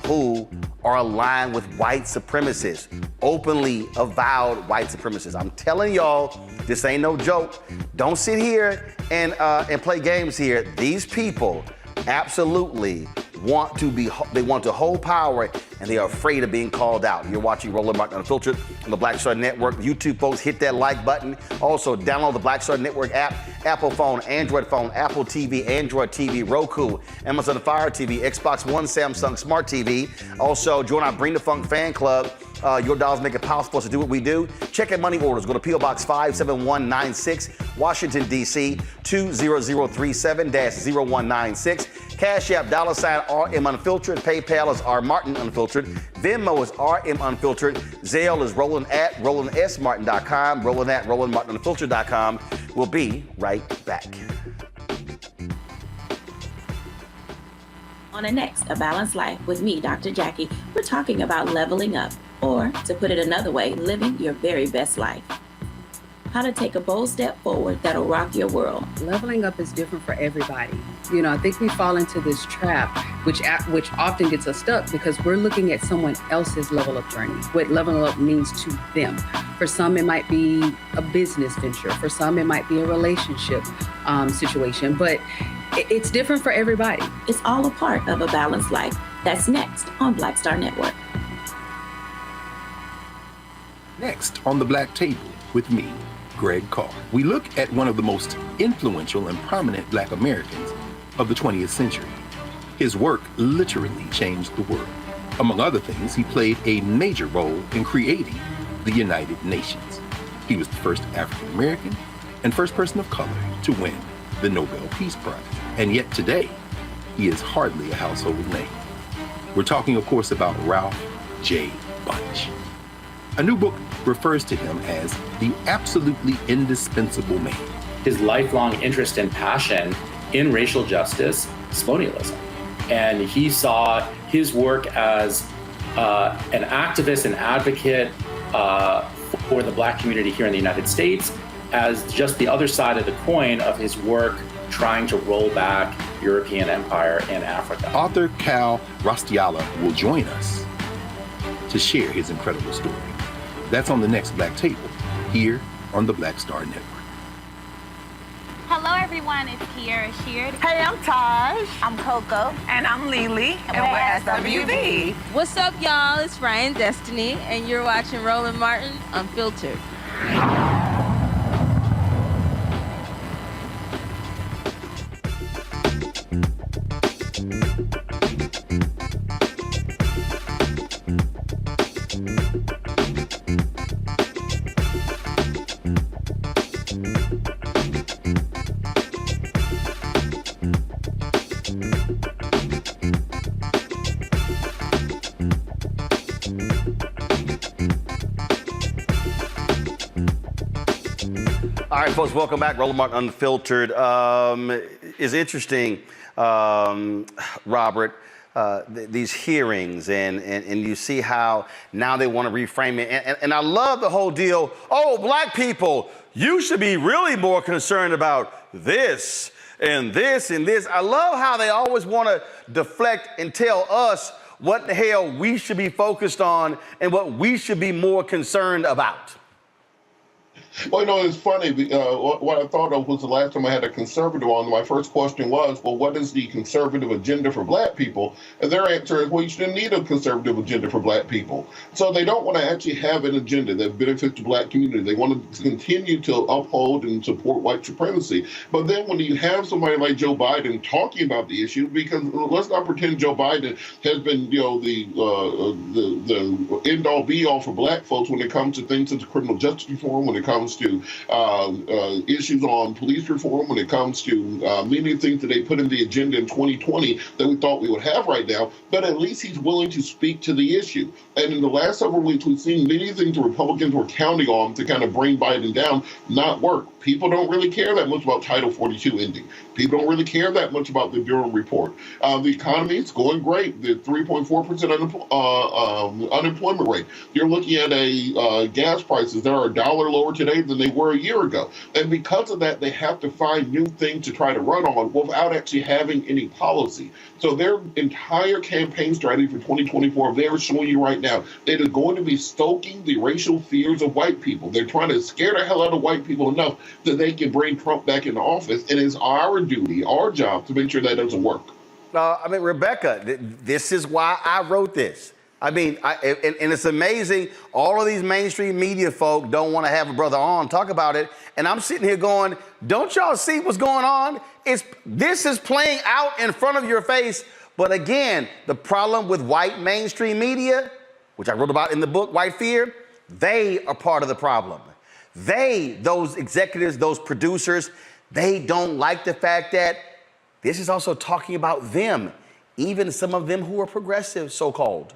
who are aligned with white supremacists, openly avowed white supremacists. I'm telling y'all, this ain't no joke. Don't sit here and play games here. These people absolutely want to hold power, and they are afraid of being called out. You're watching Roland Martin Unfiltered on the Black Star Network. YouTube folks, hit that like button. Also, download the Black Star Network app, Apple phone, Android phone, Apple TV, Android TV, Roku, Amazon Fire TV, Xbox One, Samsung Smart TV. Also, join our Bring the Funk fan club. Your dollars make it possible for us to do what we do. Check in money orders. Go to P.O. Box 57196, Washington, D.C. 20037-0196. Cash App, $RM Unfiltered. PayPal is R Martin Unfiltered. Venmo is RM Unfiltered. Zelle is Roland at RolandSMartin.com. Roland at RolandMartinUnfiltered.com. We'll be right back. On the next A Balanced Life with me, Dr. Jackie, we're talking about leveling up, or to put it another way, living your very best life. How to take a bold step forward that'll rock your world. Leveling up is different for everybody. I think we fall into this trap, which often gets us stuck because we're looking at someone else's level up journey, what leveling up means to them. For some, it might be a business venture. For some, it might be a relationship situation, but it's different for everybody. It's all a part of A Balanced Life. That's next on Black Star Network. Next on the Black Table with me, Greg Carr. We look at one of the most influential and prominent Black Americans of the 20th century. His work literally changed the world. Among other things, he played a major role in creating the United Nations. He was the first African American and first person of color to win the Nobel Peace Prize. And yet today, he is hardly a household name. We're talking, of course, about Ralph J. Bunche. A new book refers to him as the absolutely indispensable man. His lifelong interest and passion in racial justice, colonialism. And he saw his work as an activist and advocate for the Black community here in the United States as just the other side of the coin of his work trying to roll back European empire in Africa. Author Cal Rostiala will join us to share his incredible story. That's on the next Black Table, here on the Black Star Network. Hello, everyone. It's Kiara Sheard. Hey, I'm Taj. I'm Coco. And I'm Lily. And we're SWB. What's up, y'all? It's Ryan Destiny, and you're watching Roland Martin Unfiltered. All right, folks, welcome back. Roland Martin Unfiltered is interesting, Robert, these hearings, and you see how now they want to reframe it. And I love the whole deal. Oh, black people, you should be really more concerned about this and this and this. I love how they always want to deflect and tell us what the hell we should be focused on and what we should be more concerned about. Well, you know, it's funny. What I thought of was the last time I had a conservative on, my first question was, well, what is the conservative agenda for black people? And their answer is, well, you shouldn't need a conservative agenda for black people. So they don't want to actually have an agenda that benefits the black community. They want to continue to uphold and support white supremacy. But then when you have somebody like Joe Biden talking about the issue, because let's not pretend Joe Biden has been, you know, the end-all be-all for black folks when it comes to things such as criminal justice reform, when it comes to issues on police reform, when it comes to many things that they put in the agenda in 2020 that we thought we would have right now, but at least he's willing to speak to the issue. And in the last several weeks, we've seen many things the Republicans were counting on to kind of bring Biden down not work. People don't really care that much about Title 42 ending. People don't really care that much about the Bureau report. The economy is going great. The 3.4% unemployment rate. You're looking at gas prices that are $1 lower today than they were a year ago. And because of that, they have to find new things to try to run on without actually having any policy. So their entire campaign strategy for 2024, they're showing you right now, it is going to be stoking the racial fears of white people. They're trying to scare the hell out of white people enough that they can bring Trump back into office. And it's our duty, our job, to make sure that doesn't work. I mean, Rebecca, this is why I wrote this. I mean, and it's amazing. All of these mainstream media folk don't want to have a brother on talk about it. And I'm sitting here going, don't y'all see what's going on? This is playing out in front of your face. But again, the problem with white mainstream media, which I wrote about in the book, White Fear, they are part of the problem. Those executives, those producers, they don't like the fact that this is also talking about them, even some of them who are progressive, so-called.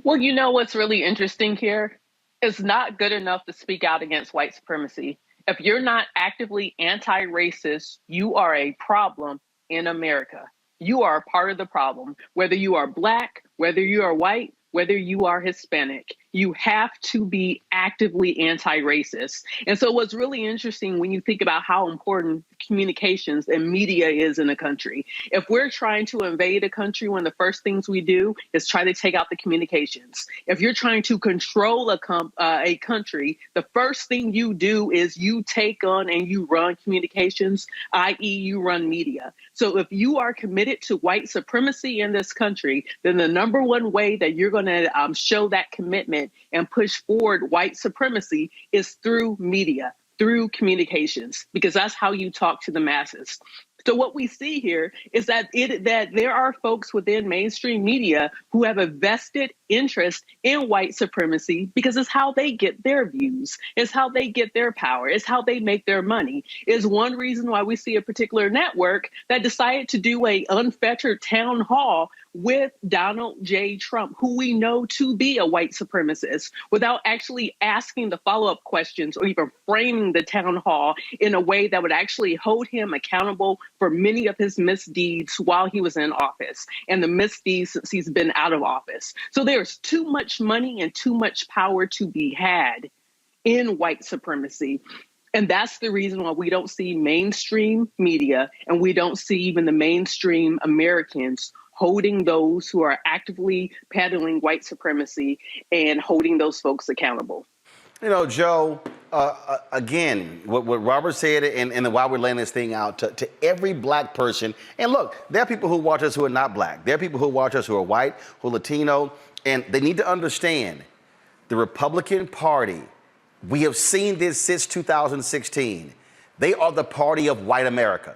Well, you know what's really interesting here? It's not good enough to speak out against white supremacy. If you're not actively anti-racist, you are a problem in America. You are a part of the problem, whether you are black, whether you are white, whether you are Hispanic. You have to be actively anti-racist. And so what's really interesting when you think about how important communications and media is in a country, if we're trying to invade a country, one of the first things we do is try to take out the communications. If you're trying to control a country, the first thing you do is you take on and you run communications, i.e. you run media. So if you are committed to white supremacy in this country, then the number one way that you're going to show that commitment and push forward white supremacy is through media, through communications, because that's how you talk to the masses. So what we see here is that there are folks within mainstream media who have a vested interest in white supremacy because it's how they get their views, it's how they get their power, it's how they make their money. Is one reason why we see a particular network that decided to do a unfettered town hall with Donald J. Trump, who we know to be a white supremacist, without actually asking the follow-up questions or even framing the town hall in a way that would actually hold him accountable for many of his misdeeds while he was in office and the misdeeds since he's been out of office. So there's too much money and too much power to be had in white supremacy. And that's the reason why we don't see mainstream media and we don't see even the mainstream Americans holding those who are actively peddling white supremacy and holding those folks accountable. You know, Joe, again, what Robert said and why we're laying this thing out to every black person. And look, there are people who watch us who are not black. There are people who watch us who are white, who are Latino, and they need to understand the Republican Party, we have seen this since 2016. They are the party of white America.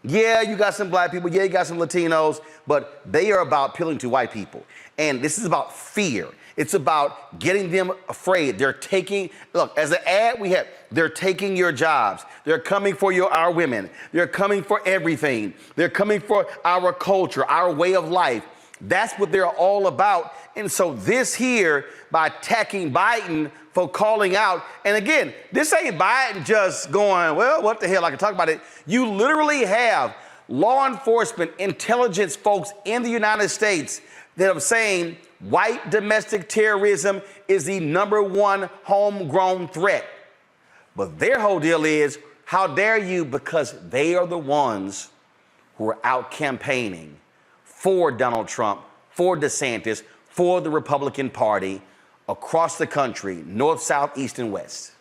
Yeah, you got some black people. Yeah, you got some Latinos, but they are about appealing to white people. And this is about fear. It's about getting them afraid. They're taking, look, as an ad we have, they're taking your jobs. They're coming for our women. They're coming for everything. They're coming for our culture, our way of life. That's what they're all about. And so this here, by attacking Biden for calling out, and again, this ain't Biden just going, well, what the hell, I can talk about it. You literally have law enforcement, intelligence folks in the United States that are saying white domestic terrorism is the #1 homegrown threat. But their whole deal is, how dare you, because they are the ones who are out campaigning for Donald Trump, for DeSantis, for the Republican Party across the country, north, south, east, and west.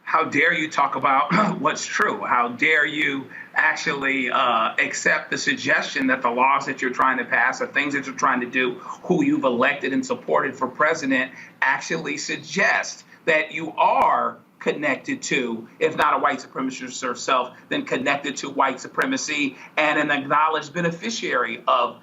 How dare you talk about what's true? How dare you actually accept the suggestion that the laws that you're trying to pass, the things that you're trying to do, who you've elected and supported for president, actually suggest that you are connected to, if not a white supremacist herself, then connected to white supremacy and an acknowledged beneficiary of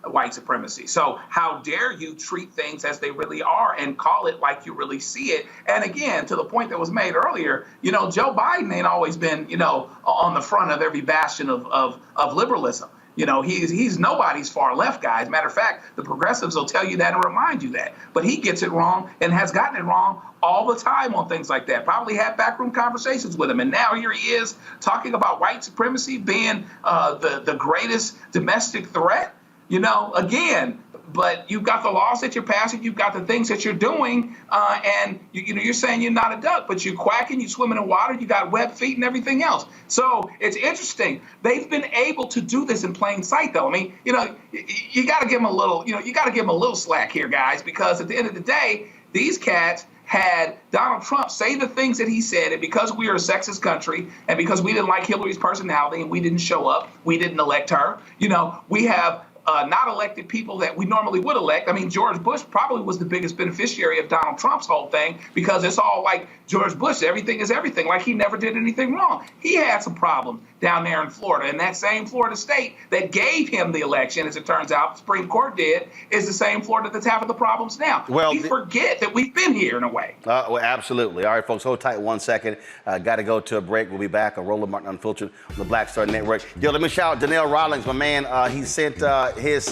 white supremacy. So how dare you treat things as they really are and call it like you really see it? And again, to the point that was made earlier, you know, Joe Biden ain't always been, you know, on the front of every bastion of liberalism. You know, he's nobody's far left, guys. Matter of fact, the progressives will tell you that and remind you that. But he gets it wrong and has gotten it wrong all the time on things like that. Probably had backroom conversations with him. And now here he is talking about white supremacy being the greatest domestic threat. You know, again, but you've got the laws that you're passing, you've got the things that you're doing, and you're saying you're not a duck, but you're quacking, you're swimming in water, you got webbed feet and everything else. So it's interesting. They've been able to do this in plain sight, though. I mean, you know, you got to give them a little, you got to give them a little slack here, guys, because at the end of the day, these cats had Donald Trump say the things that he said, and because we are a sexist country, and because we didn't like Hillary's personality, and we didn't show up, we didn't elect her, you know, we have not elected people that we normally would elect. I mean, George Bush probably was the biggest beneficiary of Donald Trump's whole thing, because it's all like George Bush, everything is everything, like he never did anything wrong. He had some problems down there in Florida, and that same Florida state that gave him the election, as it turns out, the Supreme Court did, is the same Florida that's having the problems now. Well, we forget that we've been here in a way. Well, absolutely. All right, folks, hold tight 1 second. Got to go to a break. We'll be back on Roland Martin Unfiltered on the Black Star Network. Yo, let me shout out Donnell Rawlings, my man. He sent his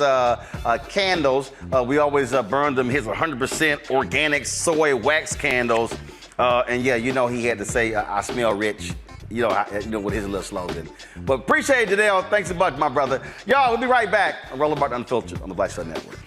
candles. We always burn them, his 100% organic soy wax candles. And yeah, you know, he had to say, I smell rich. You know, with his little slogan. But appreciate it, Donnell. Thanks a bunch, my brother. Y'all, we'll be right back on Roland Martin Unfiltered on the Black Star Network.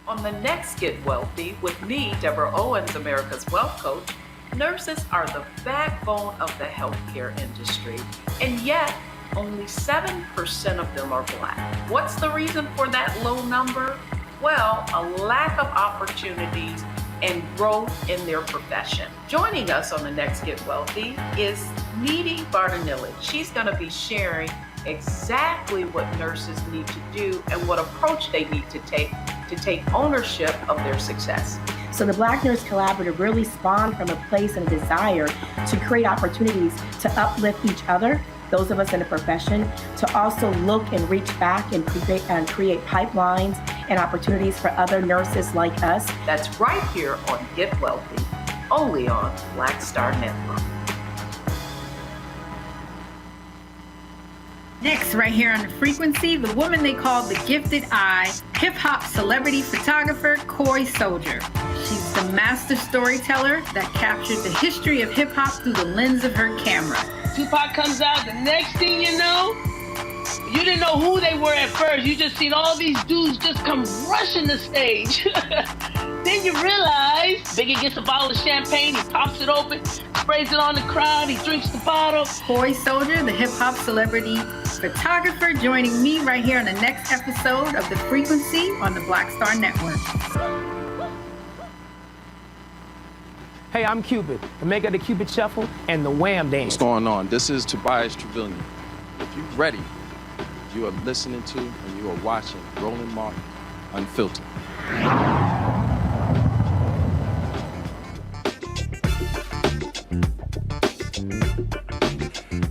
On the next Get Wealthy with me, Deborah Owens, America's Wealth Coach, nurses are the backbone of the healthcare industry, and yet only 7% of them are Black. What's the reason for that low number? Well, a lack of opportunities and growth in their profession. Joining us on the next Get Wealthy is Needy Bartanilli. She's going to be sharing exactly what nurses need to do and what approach they need to take ownership of their success. So the Black Nurse Collaborative really spawned from a place and a desire to create opportunities to uplift each other, those of us in the profession, to also look and reach back and create pipelines and opportunities for other nurses like us. That's right here on Get Wealthy, only on Black Star Network. Next, right here on The Frequency, the woman they call the Gifted Eye, hip-hop celebrity photographer Coy Soldier. She's the master storyteller that captured the history of hip-hop through the lens of her camera. Tupac comes out, the next thing you know, You didn't know who they were at first. You just seen all these dudes just come rushing the stage. Then you realize Biggie gets a bottle of champagne, he pops it open, sprays it on the crowd, he drinks the bottle. Coy Soldier, the hip-hop celebrity photographer, joining me right here on the next episode of The Frequency on the Black Star Network. Hey, I'm Cupid, the maker of the Cupid Shuffle and the Wham Dance. What's going on? This is Tobias Trevelyan. If you're ready, you are listening to and you are watching Roland Martin Unfiltered.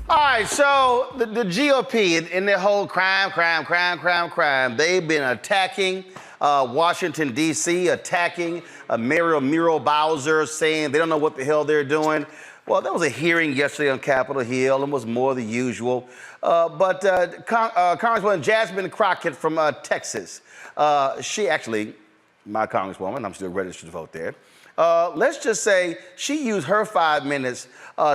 All right, so the GOP in their whole crime, they've been attacking Washington, D.C., attacking Muriel Bowser, saying they don't know what the hell they're doing. Well, there was a hearing yesterday on Capitol Hill and was more the usual. But Congresswoman Jasmine Crockett from Texas, she actually, my congresswoman, I'm still registered to vote there. Let's just say she used her 5 minutes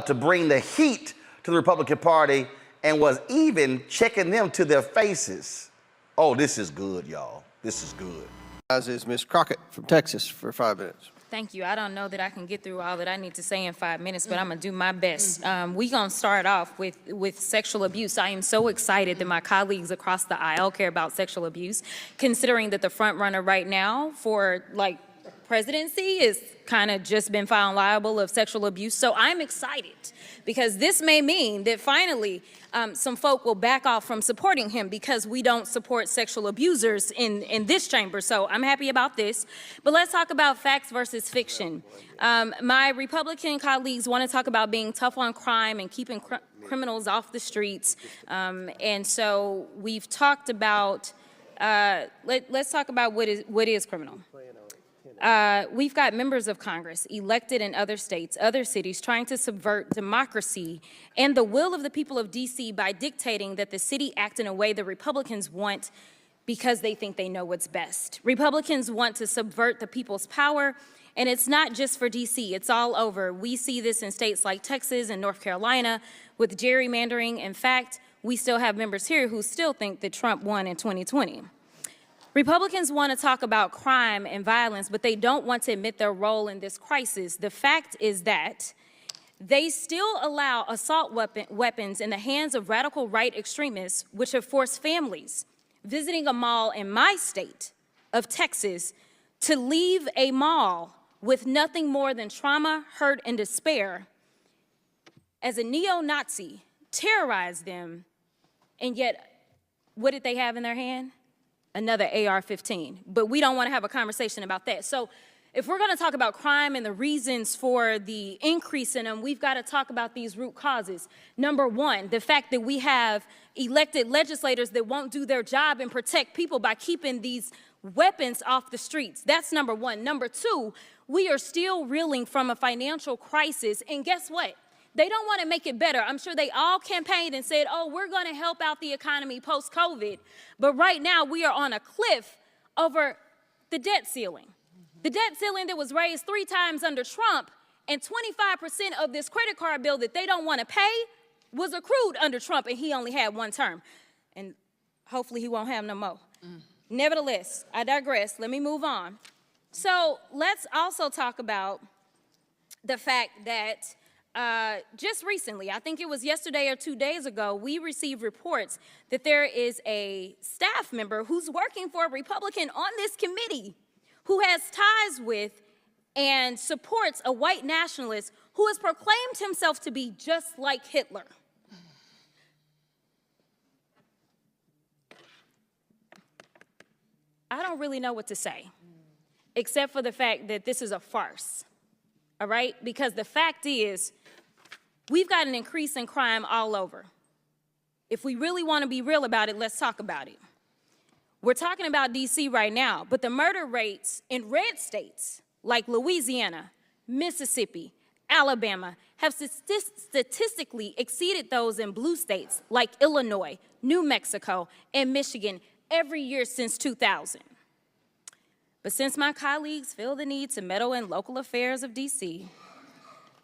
to bring the heat to the Republican Party and was even checking them to their faces. Oh, this is good, y'all. This is good. As is Ms. Crockett from Texas for 5 minutes. Thank you. I don't know that I can get through all that I need to say in 5 minutes, but I'm going to do my best. We're going to start off with sexual abuse. I am so excited that my colleagues across the aisle care about sexual abuse, considering that the front runner right now for, like, presidency is kind of just been found liable of sexual abuse. So I'm excited because this may mean that finally some folk will back off from supporting him because we don't support sexual abusers in this chamber. So I'm happy about this. But let's talk about facts versus fiction. My Republican colleagues want to talk about being tough on crime and keeping criminals off the streets. And so we've talked about, let's talk about what is criminal. We've got members of Congress elected in other states, other cities, trying to subvert democracy and the will of the people of D.C. by dictating that the city act in a way the Republicans want because they think they know what's best. Republicans want to subvert the people's power, and it's not just for D.C., it's all over. We see this in states like Texas and North Carolina with gerrymandering. In fact, we still have members here who still think that Trump won in 2020. Republicans want to talk about crime and violence, but they don't want to admit their role in this crisis. The fact is that they still allow assault weapons in the hands of radical right extremists, which have forced families visiting a mall in my state of Texas to leave a mall with nothing more than trauma, hurt, and despair as a neo-Nazi terrorized them, and yet what did they have in their hand? Another AR-15, but we don't want to have a conversation about that. So if we're going to talk about crime and the reasons for the increase in them, we've got to talk about these root causes. Number one, the fact that we have elected legislators that won't do their job and protect people by keeping these weapons off the streets. That's number one. Number two, we are still reeling from a financial crisis, and guess what? They don't want to make it better. I'm sure they all campaigned and said, oh, we're going to help out the economy post-COVID. But right now, we are on a cliff over the debt ceiling. The debt ceiling that was raised 3 times under Trump, and 25% of this credit card bill that they don't want to pay was accrued under Trump, and he only had 1 term. And hopefully he won't have no more. Nevertheless, I digress. Let me move on. So let's also talk about the fact that just recently, I think it was yesterday or 2 days ago, we received reports that there is a staff member who's working for a Republican on this committee who has ties with and supports a white nationalist who has proclaimed himself to be just like Hitler. I don't really know what to say, except for the fact that this is a farce, all right? Because the fact is, we've got an increase in crime all over. If we really want to be real about it, let's talk about it. We're talking about D.C. right now, but the murder rates in red states like Louisiana, Mississippi, Alabama have statistically exceeded those in blue states like Illinois, New Mexico, and Michigan every year since 2000. But since my colleagues feel the need to meddle in local affairs of D.C.,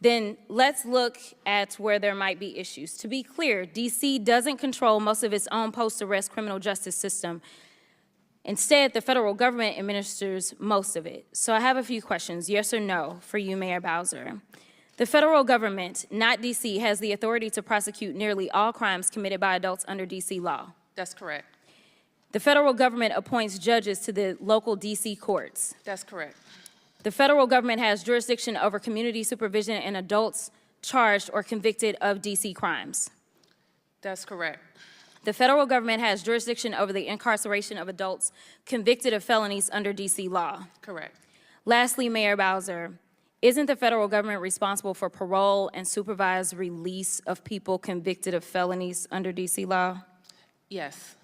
then let's look at where there might be issues. To be clear, DC doesn't control most of its own post-arrest criminal justice system. Instead, the federal government administers most of it. So I have a few questions, yes or no, for you, Mayor Bowser. The federal government, not DC, has the authority to prosecute nearly all crimes committed by adults under DC law. That's correct. The federal government appoints judges to the local DC courts. That's correct. The federal government has jurisdiction over community supervision and adults charged or convicted of DC crimes. That's correct. The federal government has jurisdiction over the incarceration of adults convicted of felonies under DC law. Correct. Lastly, Mayor Bowser, isn't the federal government responsible for parole and supervised release of people convicted of felonies under DC law? Yes.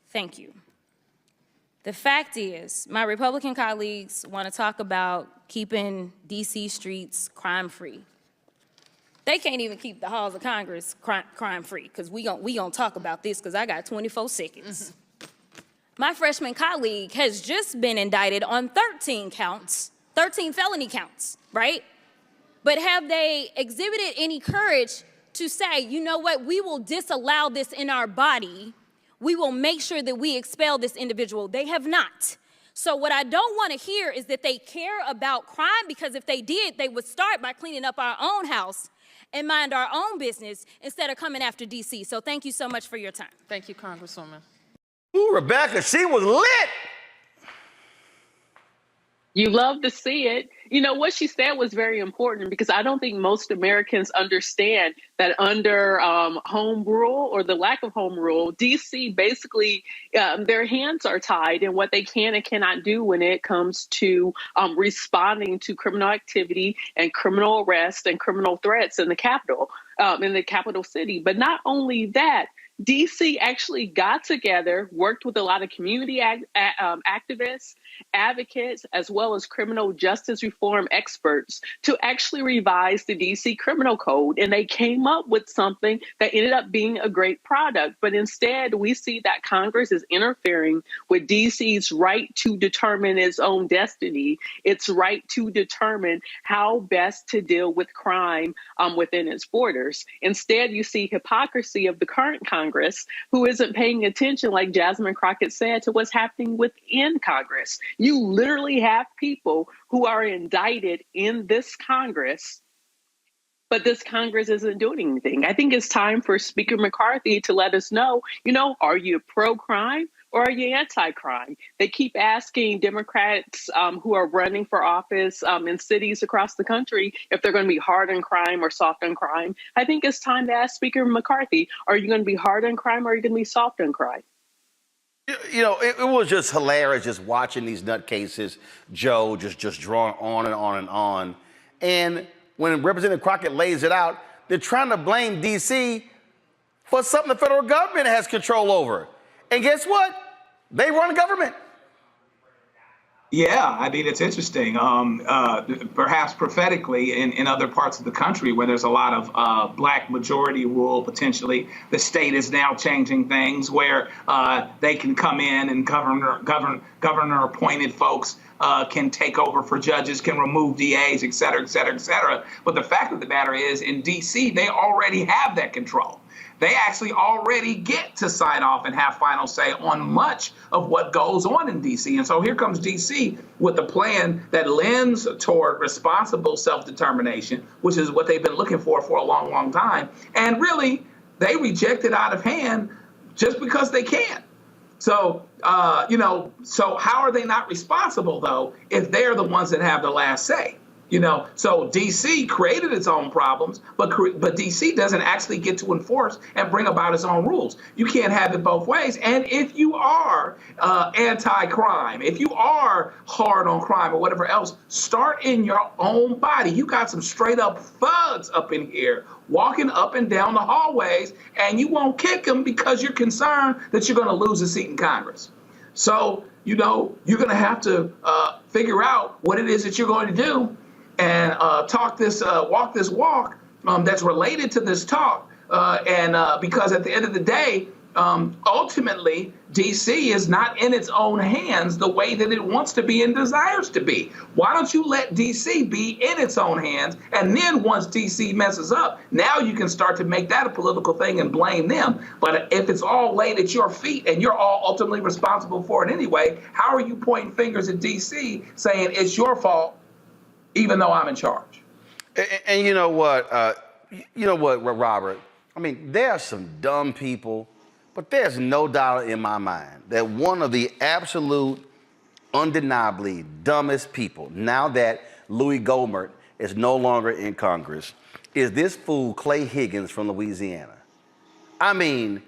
Thank you. The fact is, my Republican colleagues want to talk about keeping DC streets crime-free. They can't even keep the halls of Congress crime-free, because we gonna talk about this, because I got 24 seconds. My freshman colleague has just been indicted on 13 counts, 13 felony counts, right? But have they exhibited any courage to say, you know what, we will disallow this in our body. We will make sure that we expel this individual. They have not. So what I don't want to hear is that they care about crime, because if they did, they would start by cleaning up our own house and mind our own business instead of coming after DC. So thank you so much for your time. Thank you, Congresswoman. Ooh, Rebecca, she was lit. You love to see it. You know, what she said was very important, because I don't think most Americans understand that under home rule, or the lack of home rule, DC basically, their hands are tied in what they can and cannot do when it comes to responding to criminal activity and criminal arrest and criminal threats in the capital city. But not only that, DC actually got together, worked with a lot of community activists, advocates, as well as criminal justice reform experts to actually revise the DC criminal code. And they came up with something that ended up being a great product. But instead, we see that Congress is interfering with DC's right to determine its own destiny, its right to determine how best to deal with crime within its borders. Instead, you see hypocrisy of the current Congress, who isn't paying attention, like Jasmine Crockett said, to what's happening within Congress. You literally have people who are indicted in this Congress, but this Congress isn't doing anything. I think it's time for Speaker McCarthy to let us know, are you pro-crime or are you anti-crime? They keep asking Democrats who are running for office in cities across the country if they're going to be hard on crime or soft on crime. I think it's time to ask Speaker McCarthy, are you going to be hard on crime or are you going to be soft on crime? It was just hilarious just watching these nutcases, Joe, just drawing on and on and on. And when Representative Crockett lays it out, they're trying to blame DC for something the federal government has control over. And guess what? They run government. Yeah, I mean, it's interesting. Perhaps prophetically in other parts of the country where there's a lot of black majority rule, potentially, the state is now changing things where they can come in and governor appointed folks can take over for judges, can remove DAs, et cetera, et cetera, et cetera. But the fact of the matter is, in DC, they already have that control. They actually already get to sign off and have final say on much of what goes on in D.C. And so here comes D.C. with a plan that lends toward responsible self-determination, which is what they've been looking for a long, long time. And really, they reject it out of hand just because they can. So, so how are they not responsible, though, if they're the ones that have the last say? So D.C. created its own problems, but D.C. doesn't actually get to enforce and bring about its own rules. You can't have it both ways. And if you are anti-crime, if you are hard on crime or whatever else, start in your own body. You got some straight up thugs up in here walking up and down the hallways, and you won't kick them because you're concerned that you're going to lose a seat in Congress. So, you're going to have to figure out what it is that you're going to do and walk this walk that's related to this talk. Because at the end of the day, ultimately, DC is not in its own hands the way that it wants to be and desires to be. Why don't you let DC be in its own hands? And then once DC messes up, now you can start to make that a political thing and blame them. But if it's all laid at your feet and you're all ultimately responsible for it anyway, how are you pointing fingers at DC saying it's your fault, even though I'm in charge? And you know what, Robert? I mean, there are some dumb people, but there's no doubt in my mind that one of the absolute, undeniably dumbest people, now that Louis Gohmert is no longer in Congress, is this fool Clay Higgins from Louisiana. I mean,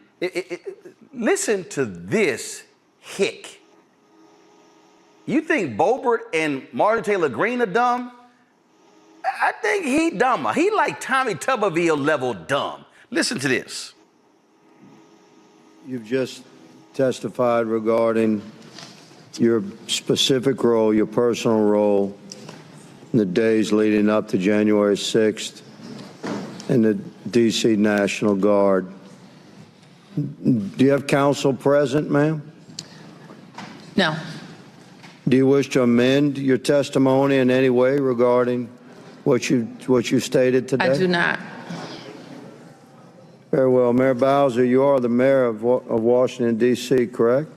listen to this hick. You think Boebert and Marjorie Taylor Greene are dumb? I think he dumber. He like Tommy Tuberville level dumb. Listen to this. You've just testified regarding your specific role, your personal role in the days leading up to January 6th in the D.C. National Guard. Do you have counsel present, ma'am? No. Do you wish to amend your testimony in any way regarding what you stated today? I do not. Very well. Mayor Bowser, you are the mayor of Washington, D.C., correct?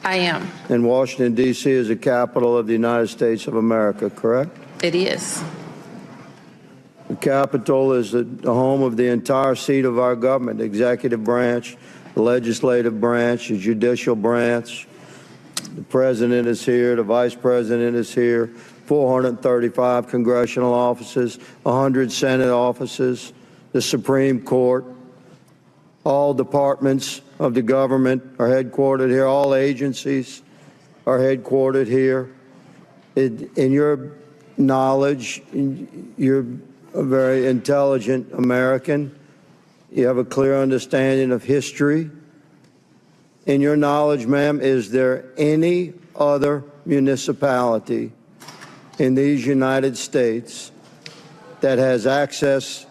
I am. And Washington, D.C. is the capital of the United States of America, correct? It is. The Capitol is the home of the entire seat of our government, the executive branch, the legislative branch, the judicial branch. The president is here, the vice president is here, 435 congressional offices, 100 Senate offices, the Supreme Court. All departments of the government are headquartered here. All agencies are headquartered here. In your knowledge, you're a very intelligent American. You have a clear understanding of history. In your knowledge, ma'am, is there any other municipality in these United States that has access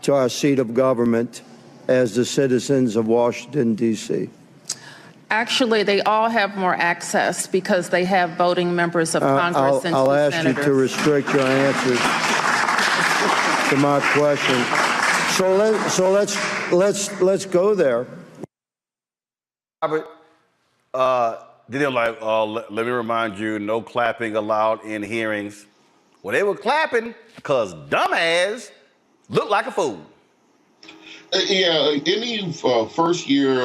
to our seat of government as the citizens of Washington, D.C.? Actually, they all have more access because they have voting members of Congress and I'll ask senators. you to restrict your answers to my question. So let's go there. Robert, they're like, let me remind you, no clapping allowed in hearings. Well, they were clapping because dumbass looked like a fool. Yeah, any first-year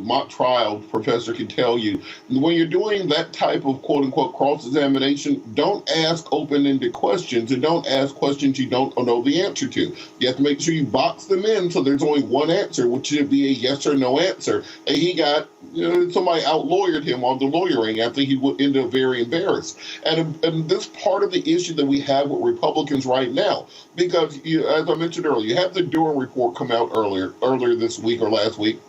mock trial professor can tell you, when you're doing that type of quote-unquote cross-examination, don't ask open-ended questions and don't ask questions you don't know the answer to. You have to make sure you box them in so there's only one answer, which should be a yes or no answer. And he got, somebody out-lawyered him on the lawyering. I think he would end up very embarrassed. And this part of the issue that we have with Republicans right now, because as I mentioned earlier, you have the Durham report come out earlier this week or last week,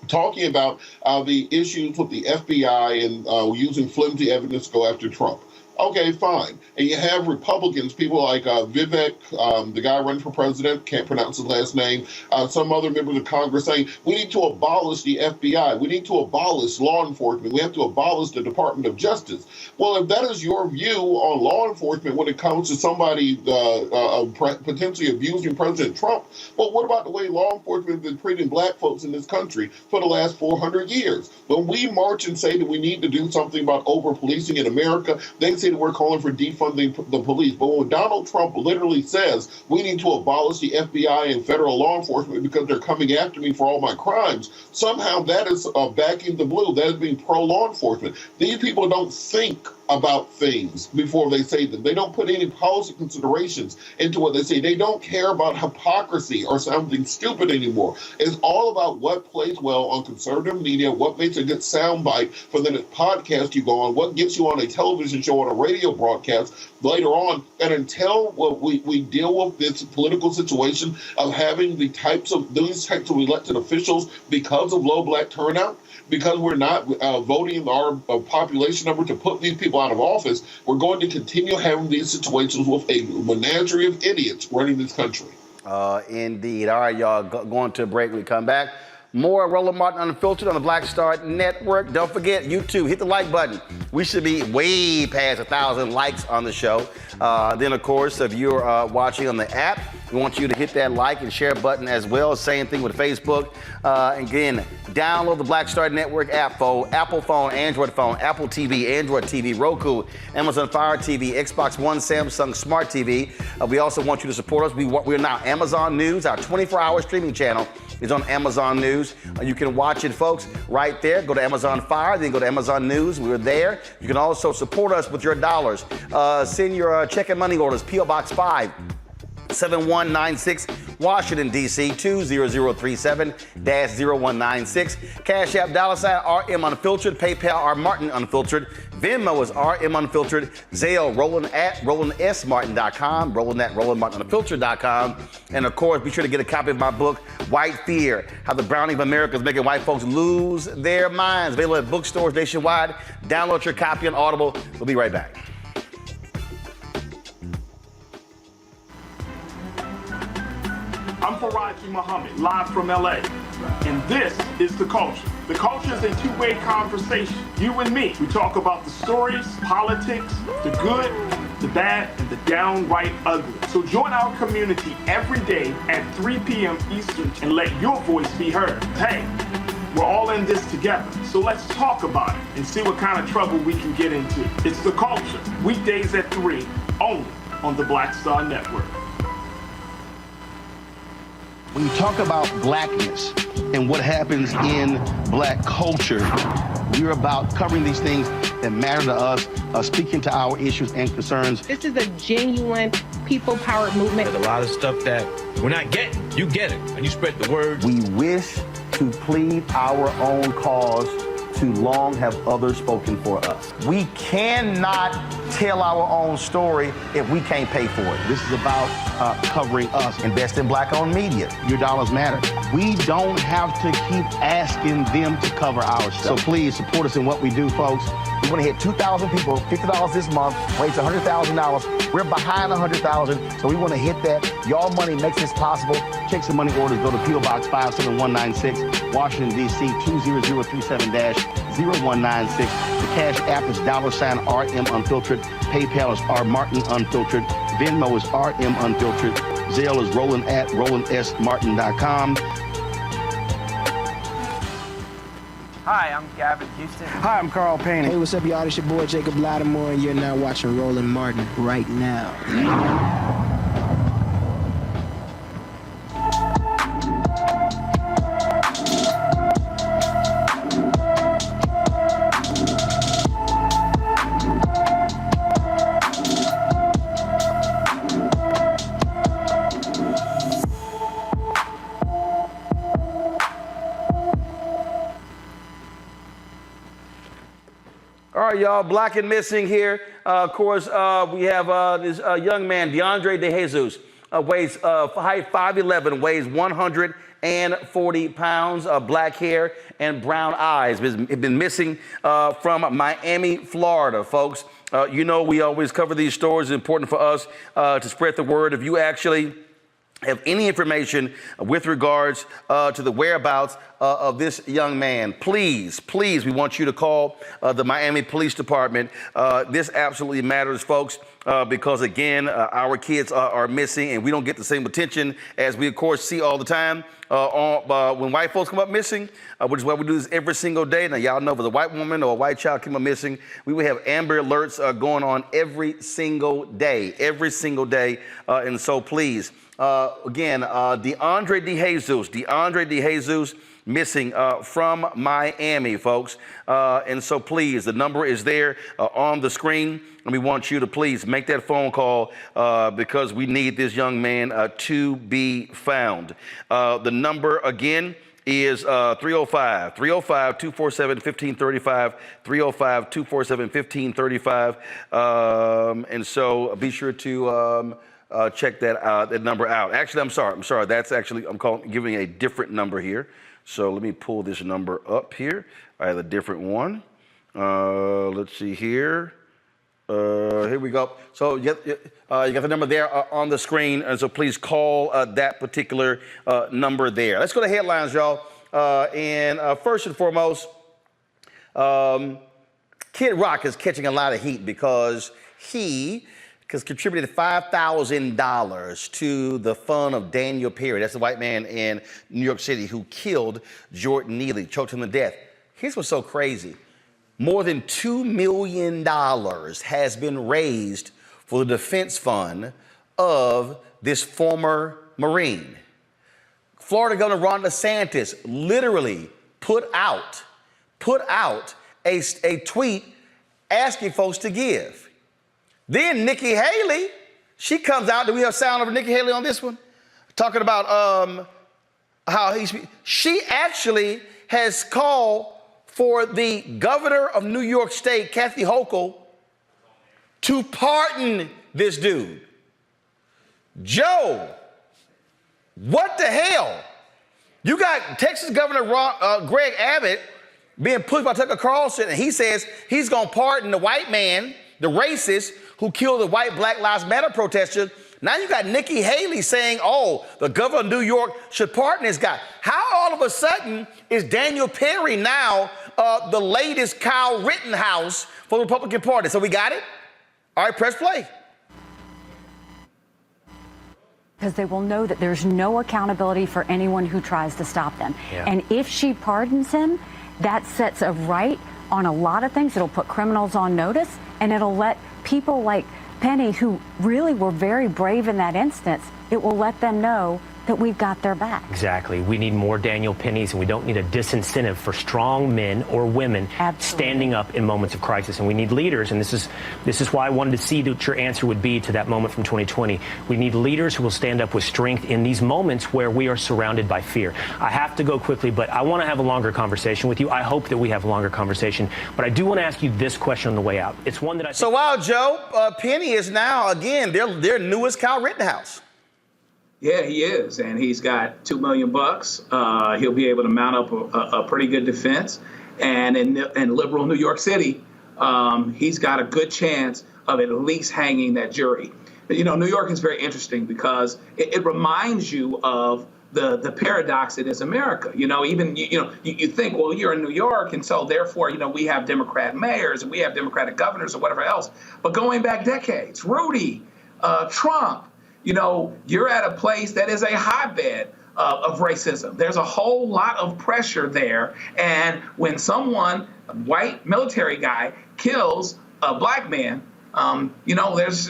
talking about the issues with the FBI and using flimsy evidence to go after Trump. Okay, fine. And you have Republicans, people like Vivek, the guy running for president, can't pronounce his last name, some other members of Congress saying, we need to abolish the FBI. We need to abolish law enforcement. We have to abolish the Department of Justice. Well, if that is your view on law enforcement when it comes to somebody potentially abusing President Trump, well, what about the way law enforcement has been treating black folks in this country for the last 400 years? When we march and say that we need to do something about over-policing in America, they say that we're calling for defunding the police. But when Donald Trump literally says we need to abolish the FBI and federal law enforcement because they're coming after me for all my crimes, somehow that is backing the blue. That is being pro-law enforcement. These people don't think about things before they say them. They don't put any policy considerations into what they say. They don't care about hypocrisy or something stupid anymore. It's all about what plays well on conservative media, what makes a good soundbite for the next podcast you go on, what gets you on a television show, on a radio broadcast later on. And until we deal with this political situation of having these types of elected officials because of low black turnout, because we're not voting our population number to put these people out of office, we're going to continue having these situations with a menagerie of idiots running this country. Indeed. All right, y'all, going to a break. When we come back, More Roland Martin Unfiltered on the Black Star Network. Don't forget, YouTube, hit the like button. We should be way past 1,000 likes on the show. Then, of course, if you're watching on the app, we want you to hit that like and share button as well. Same thing with Facebook. Again, download the Black Star Network app for Apple phone, Android phone, Apple TV, Android TV, Roku, Amazon Fire TV, Xbox One, Samsung Smart TV. We also want you to support us. We're now Amazon News. Our 24-hour streaming channel is on Amazon News. You can watch it, folks, right there. Go to Amazon Fire, then go to Amazon News. We're there. You can also support us with your dollars. Send your check and money orders, P.O. Box 57196, Washington, D.C., 20037-0196. Cash App, $RM Unfiltered. PayPal, R Martin Unfiltered. Venmo is RM Unfiltered. Zelle, Roland at RolandSMartin.com. Roland at RolandMartinUnfiltered.com. And of course, be sure to get a copy of my book, White Fear, How the Browning of America is Making White Folks Lose Their Minds. Available at bookstores nationwide. Download your copy on Audible. We'll be right back. I'm Faraji Muhammad, live from LA. And this is The Culture. The Culture is a two-way conversation. You and me. We talk about the stories, politics, the good, the bad, and the downright ugly. So join our community every day at 3 p.m. Eastern and let your voice be heard. Hey, we're all in this together. So let's talk about it and see what kind of trouble we can get into. It's The Culture. Weekdays at 3, only on the Black Star Network. When you talk about blackness and what happens in black culture, we're about covering these things that matter to us, speaking to our issues and concerns. This is a genuine people-powered movement. There's a lot of stuff that we're not getting. You get it, and you spread the word. We wish to plead our own cause. Too long have others spoken for us. We cannot tell our own story if we can't pay for it. This is about covering us. Invest in black-owned media. Your dollars matter. We don't have to keep asking them to cover our stuff. So please support us in what we do, folks. We want to hit 2,000 people, $50 this month, raise $100,000. We're behind 100,000, so we want to hit that. Y'all money makes this possible. Check some money orders. Go to P.O. Box 57196, Washington, D.C., 20037-0196. The Cash App is $RM Unfiltered. PayPal is R Martin Unfiltered. Venmo is RM Unfiltered. Zelle is Roland at RolandSMartin.com. Hi, I'm Gavin Houston. Hi, I'm Carl Payne. Hey, what's up, y'all? It's your boy Jacob Lattimore, and you're now watching Roland Martin right now. All right, y'all, Black and Missing here. Of course, we have this young man, DeAndre DeJesus, weighs 5'11", weighs 140 pounds, black hair and brown eyes. He's been missing from Miami, Florida, folks. You know, we always cover these stories. It's important for us to spread the word. If you actually have any information with regards to the whereabouts of this young man, please, we want you to call the Miami Police Department. This absolutely matters, folks, because, again, our kids are missing, and we don't get the same attention as we, of course, see all the time when white folks come up missing, which is why we do this every single day. Now, y'all know if a white woman or a white child came up missing, we would have Amber Alerts going on every single day. And so, please, again, DeAndre DeJesus missing from Miami, folks. And so please, the number is there on the screen. And we want you to please make that phone call because we need this young man to be found. The number again is 305-247-1535, 305-247-1535. And so be sure to check that number out. Actually, I'm sorry. That's actually, giving a different number here. So let me pull this number up here. I have a different one. Let's see here. Here we go. So you got the number there on the screen, and so please call that particular number there. Let's go to headlines, y'all. And first and foremost, Kid Rock is catching a lot of heat because he has contributed $5,000 to the fund of Daniel Perry. That's the white man in New York City who killed Jordan Neely, choked him to death. Here's what's so crazy. More than $2 million has been raised for the defense fund of this former Marine. Florida Governor Ron DeSantis literally put out a tweet asking folks to give. Then Nikki Haley, she comes out. Do we have sound of Nikki Haley on this one? Talking about how she actually has called for the governor of New York State, Kathy Hochul, to pardon this dude. Joe, what the hell? You got Texas Governor Greg Abbott being pushed by Tucker Carlson, and he says he's going to pardon the white man, the racist, who killed the white Black Lives Matter protester. Now you got Nikki Haley saying, oh, the governor of New York should pardon this guy. How all of a sudden is Daniel Perry now the latest Kyle Rittenhouse for the Republican Party? So we got it? All right, press play. Because they will know that there's no accountability for anyone who tries to stop them. Yeah. And if she pardons him, that sets a right on a lot of things. It'll put criminals on notice, and it'll let people like Penny, who really were very brave in that instance, it will let them know that we've got their back. Exactly. We need more Daniel Pennies, and we don't need a disincentive for strong men or women standing up in moments of crisis. And we need leaders, and this is why I wanted to see what your answer would be to that moment from 2020. We need leaders who will stand up with strength in these moments where we are surrounded by fear. I have to go quickly, but I want to have a longer conversation with you. I hope that we have a longer conversation. But I do want to ask you this question on the way out. It's one that I think— So while Joe, Penny is now, again, their newest Kyle Rittenhouse. Yeah, he is, and he's got $2 million. He'll be able to mount up a pretty good defense, and in liberal New York City, he's got a good chance of at least hanging that jury. You know, New York is very interesting because it reminds you of the paradox that is America. You know, even you think, well, you're in New York, and so therefore, we have Democrat mayors and we have Democratic governors or whatever else. But going back decades, Rudy, Trump. You're at a place that is a hotbed of racism. There's a whole lot of pressure there. And when someone, a white military guy, kills a black man, there's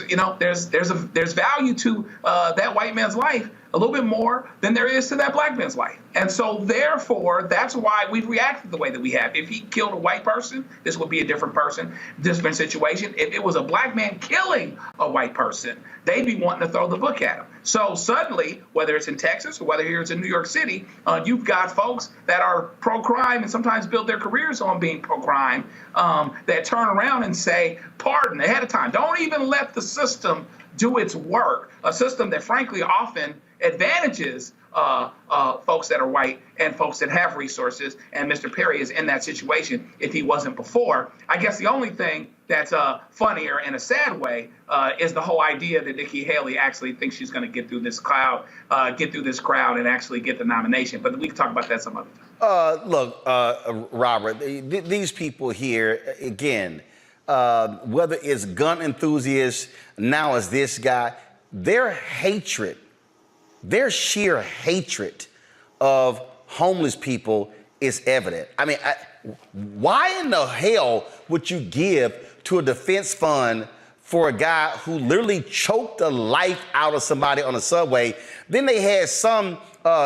value to that white man's life a little bit more than there is to that black man's life. And so therefore, that's why we've reacted the way that we have. If he killed a white person, this would be a different person, different situation. If it was a black man killing a white person, they'd be wanting to throw the book at him. So suddenly, whether it's in Texas or whether here it's in New York City, you've got folks that are pro-crime and sometimes build their careers on being pro-crime that turn around and say, pardon ahead of time. Don't even let the system do its work, a system that frankly often advantages folks that are white and folks that have resources, and Mr. Perry is in that situation if he wasn't before. I guess the only thing that's funnier in a sad way is the whole idea that Nikki Haley actually thinks she's going to get through this crowd and actually get the nomination. But we can talk about that some other time. Look, Robert, these people here, again, whether it's gun enthusiasts, now as this guy, their sheer hatred of homeless people is evident. I mean, why in the hell would you give to a defense fund for a guy who literally choked the life out of somebody on the subway? Then they had some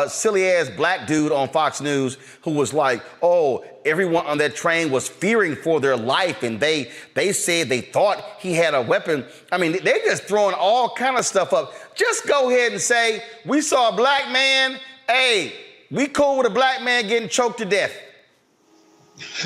silly-ass black dude on Fox News who was like, oh, everyone on that train was fearing for their life, and they said they thought he had a weapon. I mean, they're just throwing all kind of stuff up. Just go ahead and say, we saw a black man, hey, we cool with a black man getting choked to death.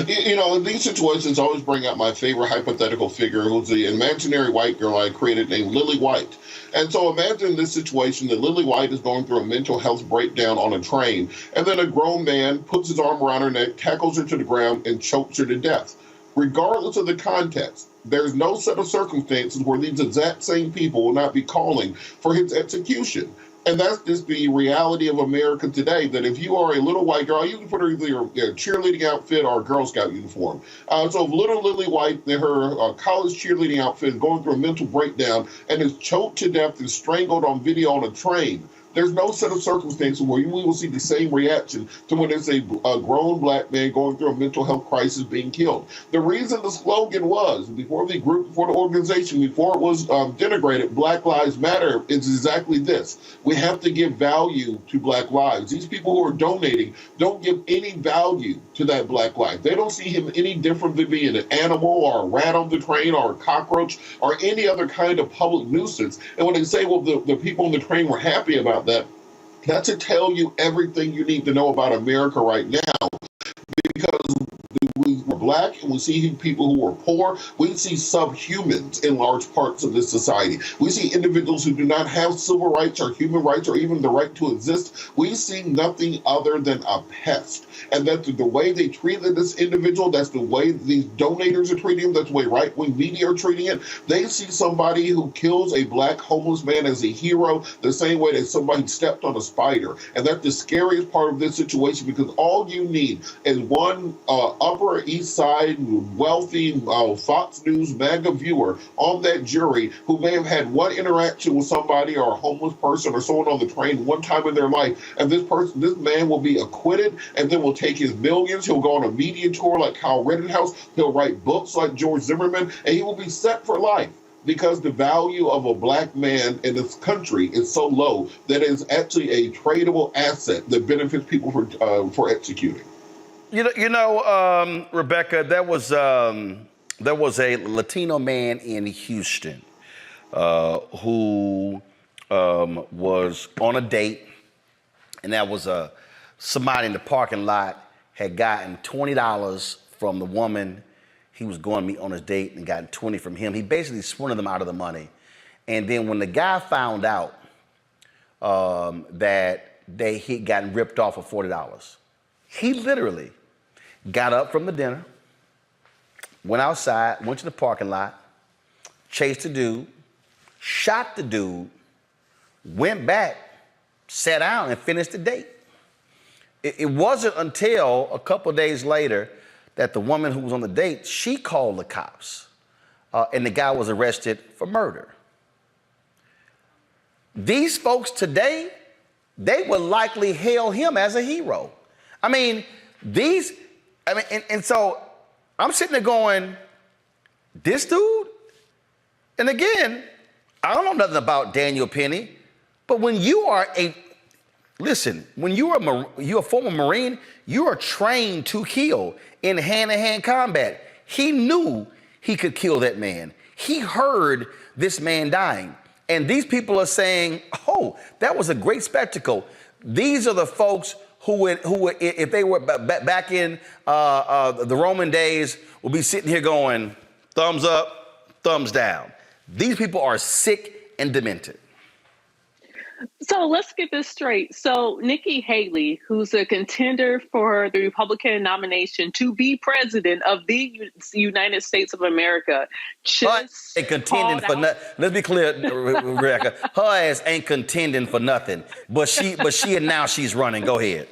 In these situations, I always bring out my favorite hypothetical figure, who's the imaginary white girl I created named Lily White. And so imagine this situation that Lily White is going through a mental health breakdown on a train, and then a grown man puts his arm around her neck, tackles her to the ground, and chokes her to death. Regardless of the context, there's no set of circumstances where these exact same people will not be calling for his execution. And that's just the reality of America today, that if you are a little white girl, you can put her either a cheerleading outfit or a Girl Scout uniform. So if little Lily White, her college cheerleading outfit, is going through a mental breakdown and is choked to death and strangled on video on a train, there's no set of circumstances where we will see the same reaction to when it's a grown black man going through a mental health crisis being killed. The reason the slogan was, before the group, before the organization, before it was denigrated, Black Lives Matter, is exactly this. We have to give value to black lives. These people who are donating don't give any value to that black life. They don't see him any different than being an animal or a rat on the train or a cockroach or any other kind of public nuisance. And when they say, well, the people on the train were happy about that to tell you everything you need to know about America right now. Because we're black and we see people who are poor. We see subhumans in large parts of this society. We see individuals who do not have civil rights or human rights or even the right to exist. We see nothing other than a pest. And that's the way they treated this individual. That's the way these donators are treating him. That's the way right-wing media are treating it. They see somebody who kills a black homeless man as a hero the same way that somebody stepped on a spider. And that's the scariest part of this situation, because all you need is one Upper East Side wealthy Fox News MAGA viewer on that jury who may have had one interaction with somebody or a homeless person or someone on the train one time in their life, and this man will be acquitted, and then will take his millions. He'll go on a media tour like Kyle Rittenhouse. He'll write books like George Zimmerman, and he will be set for life, because the value of a black man in this country is so low that it is actually a tradable asset that benefits people for executing. Rebecca, there was a Latino man in Houston who was on a date, and that was somebody in the parking lot had gotten $20 from the woman he was going to meet on his date and gotten $20 from him. He basically swindled them out of the money. And then when the guy found out that he'd gotten ripped off for $40, he literally got up from the dinner, went outside, went to the parking lot, chased the dude, shot the dude, went back, sat down, and finished the date. It wasn't until a couple of days later that the woman who was on the date, she called the cops, and the guy was arrested for murder. These folks today, they would likely hail him as a hero. And so I'm sitting there going, this dude? And again, I don't know nothing about Daniel Penny, but when you are when you're a former Marine, you are trained to kill in hand-to-hand combat. He knew he could kill that man. He heard this man dying. And these people are saying, oh, that was a great spectacle. These are the folks who if they were back in the Roman days, would be sitting here going, thumbs up, thumbs down. These people are sick and demented. So let's get this straight. So Nikki Haley, who's a contender for the Republican nomination to be president of the United States of America, just ain't contending for nothing. Let's be clear, Rebecca. Her ass ain't contending for nothing. But she announced she's running. Go ahead.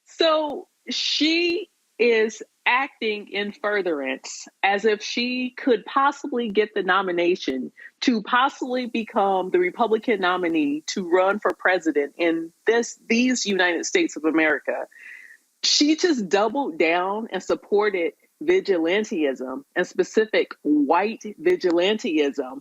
So she is acting in furtherance as if she could possibly get the nomination to possibly become the Republican nominee to run for president in these United States of America. She just doubled down and supported vigilantism, and specific white vigilantism,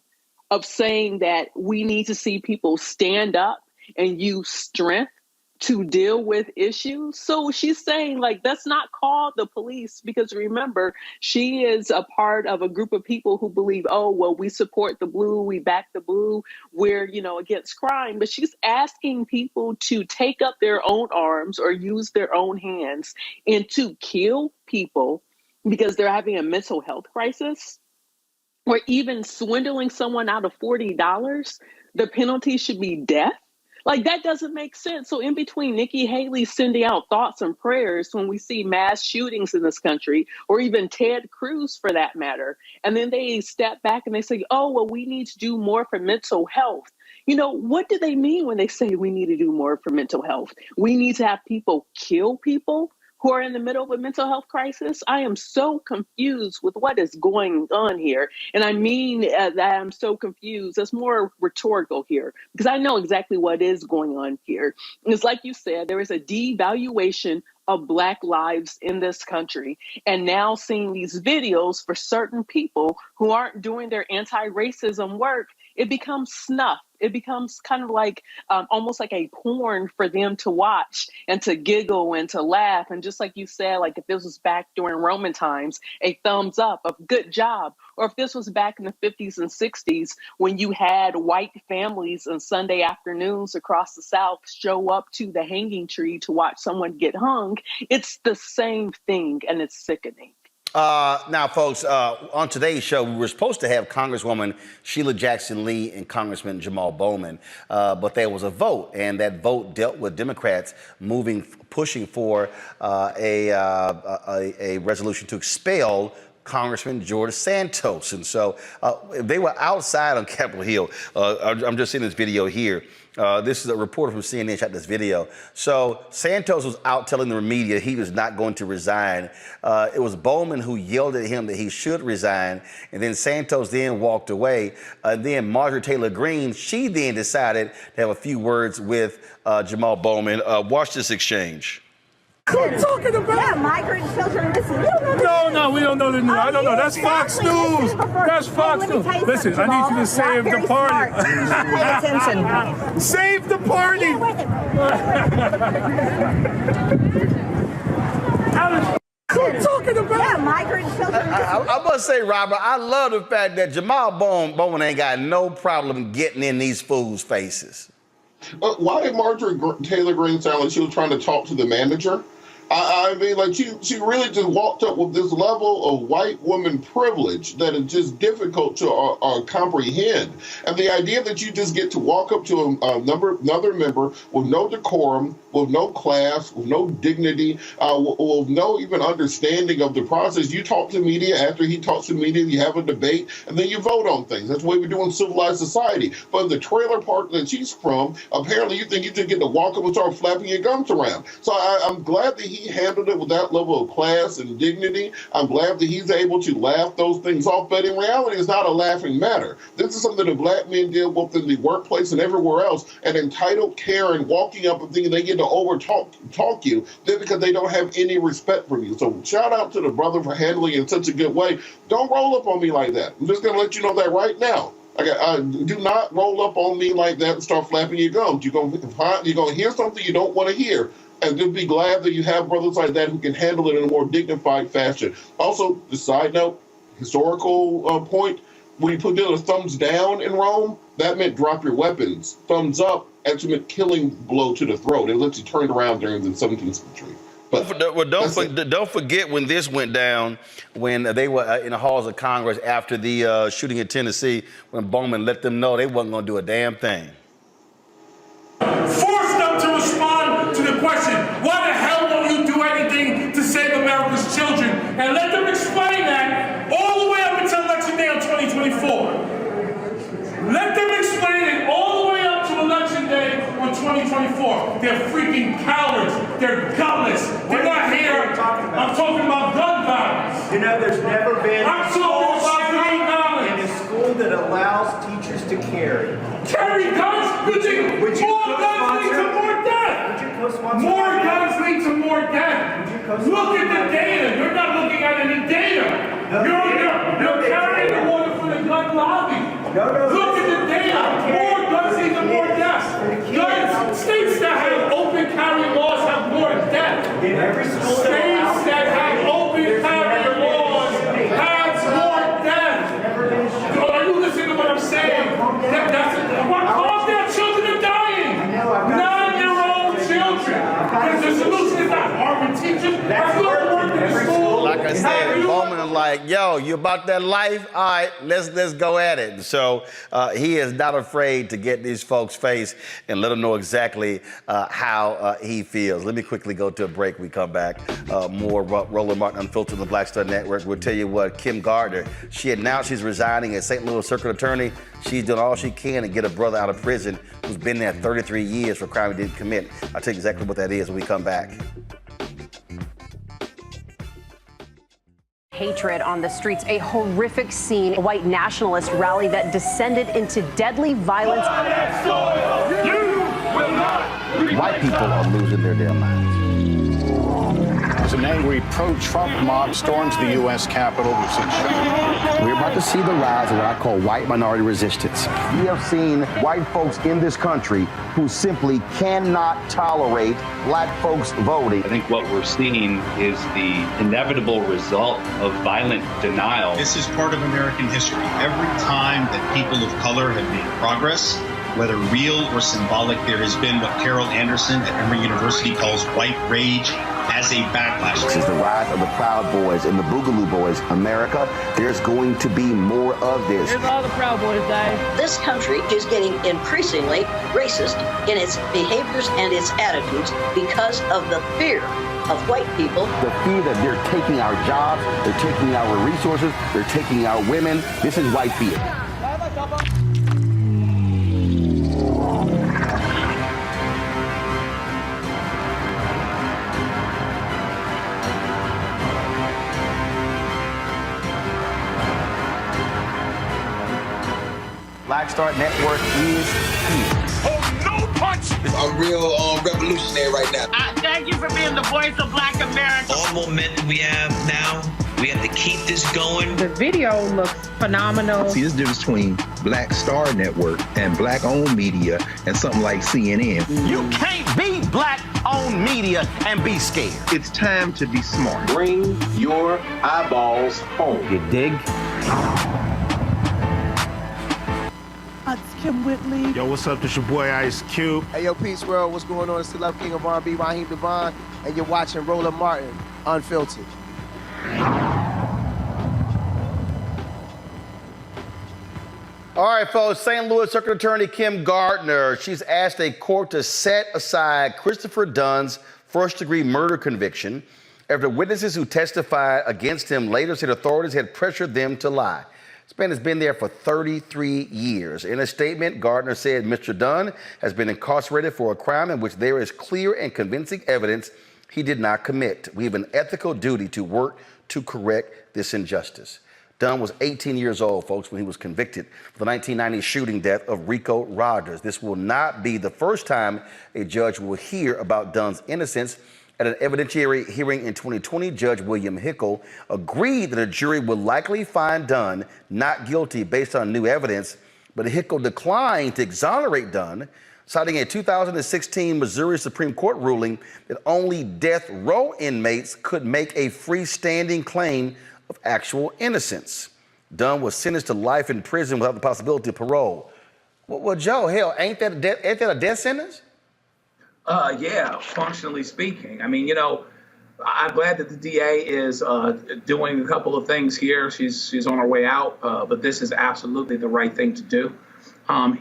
of saying that we need to see people stand up and use strength to deal with issues. So she's saying, like, let's not call the police, because remember, she is a part of a group of people who believe, oh, well, we support the blue, we back the blue, we're, against crime. But she's asking people to take up their own arms or use their own hands and to kill people because they're having a mental health crisis, or even swindling someone out of $40. The penalty should be death. Like, that doesn't make sense. So in between Nikki Haley sending out thoughts and prayers when we see mass shootings in this country, or even Ted Cruz for that matter, and then they step back and they say, oh, well, we need to do more for mental health. You know, what do they mean when they say we need to do more for mental health? We need to have people kill people who are in the middle of a mental health crisis? I am so confused with what is going on here. And I mean that I'm so confused. It's more rhetorical here because I know exactly what is going on here. It's like you said, there is a devaluation of Black lives in this country. And now seeing these videos for certain people who aren't doing their anti-racism work, it becomes snuff. It becomes kind of like almost like a porn for them to watch and to giggle and to laugh. And just like you said, like if this was back during Roman times, a thumbs up, a good job. Or if this was back in the 50s and 60s when you had white families on Sunday afternoons across the South show up to the hanging tree to watch someone get hung, it's the same thing and it's sickening. Now, folks, on today's show, we were supposed to have Congresswoman Sheila Jackson Lee and Congressman Jamal Bowman, but there was a vote, and that vote dealt with Democrats pushing for a resolution to expel Congressman George Santos. And so they were outside on Capitol Hill. I'm just seeing this video here. This is a reporter from CNN shot this video. So Santos was out telling the media he was not going to resign. It was Bowman who yelled at him that he should resign. And then Santos then walked away. Then Marjorie Taylor Greene, she then decided to have a few words with Jamal Bowman. Watch this exchange. What are you talking about? Yeah, migrant children. Listen, you don't know this. No, we don't know the news. I don't know. That's Fox News. That's Fox News. Listen, I need you to save the party. Pay attention. Save the party. What are you talking about? Yeah, migrant children. I must say, Robert, I love the fact that Jamal Bowman ain't got no problem getting in these fools' faces. Why did Marjorie Taylor Greene sound like she was trying to talk to the manager? I mean, like she really just walked up with this level of white woman privilege that is just difficult to comprehend. And the idea that you just get to walk up to another member with no decorum, with no class, with no dignity, with no even understanding of the process. You talk to media after he talks to media, you have a debate, and then you vote on things. That's the way we do in civilized society. But in the trailer park that she's from, apparently you think you just get to walk up and start flapping your gums around. So I'm glad that he handled it with that level of class and dignity. I'm glad that he's able to laugh those things off, but in reality, it's not a laughing matter. This is something that Black men deal with in the workplace and everywhere else, and entitled Karen walking up and thinking they get to talk you then because they don't have any respect for you. So shout out to the brother for handling it in such a good way. Don't roll up on me like that. I'm just going to let you know that right now. Do not roll up on me like that and start flapping your gums. You're going to hear something you don't want to hear. And just be glad that you have brothers like that who can handle it in a more dignified fashion. Also, the side note, historical point, when you put down a thumbs down in Rome, that meant drop your weapons. Thumbs up actually meant killing blow to the throat. It literally turned around during the 17th century. But don't forget when this went down, when they were in the halls of Congress after the shooting in Tennessee, when Bowman let them know they wasn't going to do a damn thing. Force them to respond to the question, why the hell won't you do anything to save America's children? And let them explain that all the way up until election day on 2024. Let them explain it all the way up to election day on 2024. They're freaking cowards. They're gutless. They're not here. I'm talking about gun violence. You know, there's never been I'm talking about gun violence in a school that allows teachers to carry. Carry guns? More guns lead to more death. More guns lead to more death. Look at the data. You're not looking at any data. You're carrying the water for the gun lobby. Look at the data. More guns lead to more deaths. States that have open carry laws have more death. States that have open carry laws have more death. Are you listening to what I'm saying? Calm down, children are dying. 9-year-old children. Because the solution is not arming teachers. That's not working in school. Like I said, Bowman like, yo, you about that life? All right, let's go at it. And so he is not afraid to get these folks' face and let them know exactly how he feels. Let me quickly go to a break. We come back. More Roland Martin Unfiltered on the Black Star Network. We'll tell you what, Kim Gardner, she announced she's resigning as St. Louis Circuit Attorney. She's doing all she can to get a brother out of prison who's been there 33 years for a crime he didn't commit. I'll tell you exactly what that is when we come back. Hatred on the streets, a horrific scene, a white nationalist rally that descended into deadly violence. White people are losing their damn minds. As an angry pro-Trump mob storms the U.S. Capitol. We're about to see the rise of what I call white minority resistance. We have seen white folks in this country who simply cannot tolerate black folks voting. I think what we're seeing is the inevitable result of violent denial. This is part of American history. Every time that people of color have made progress, whether real or symbolic, there has been what Carol Anderson at Emory University calls white rage as a backlash. This is the rise of the Proud Boys and the Boogaloo Boys. America, there's going to be more of this. Here's all the Proud Boys, guys. This country is getting increasingly racist in its behaviors and its attitudes because of the fear of white people. The fear that they're taking our jobs, they're taking our resources, they're taking our women. This is white fear. Black Star Network is here. Oh, no punch! I'm real revolutionary right now. Thank you for being the voice of Black America. All momentum we have now, we have to keep this going. The video looks phenomenal. See, this difference between Black Star Network and black-owned media and something like CNN. You can't be black-owned media and be scared. It's time to be smart. Bring your eyeballs home. You dig? Kim Whitley. Yo, what's up? This your boy Ice Cube. Hey, yo, Peace World. What's going on? It's the Love King of R&B, Raheem Devon, and you're watching Roland Martin Unfiltered. All right, folks, St. Louis Circuit Attorney Kim Gardner, she's asked a court to set aside Christopher Dunn's first-degree murder conviction after witnesses who testified against him later said authorities had pressured them to lie. This man has been there for 33 years. In a statement, Gardner said Mr. Dunn has been incarcerated for a crime in which there is clear and convincing evidence he did not commit. We have an ethical duty to work to correct this injustice. Dunn was 18 years old, folks, when he was convicted for the 1990 shooting death of Rico Rogers. This will not be the first time a judge will hear about Dunn's innocence. At an evidentiary hearing in 2020, Judge William Hickel agreed that a jury would likely find Dunn not guilty based on new evidence, but Hickel declined to exonerate Dunn, citing a 2016 Missouri Supreme Court ruling that only death row inmates could make a freestanding claim of actual innocence. Dunn was sentenced to life in prison without the possibility of parole. Well, Joe, hell, ain't that a death sentence? Yeah, functionally speaking. I mean, you know, I'm glad that the DA is doing a couple of things here. She's on her way out, but this is absolutely the right thing to do.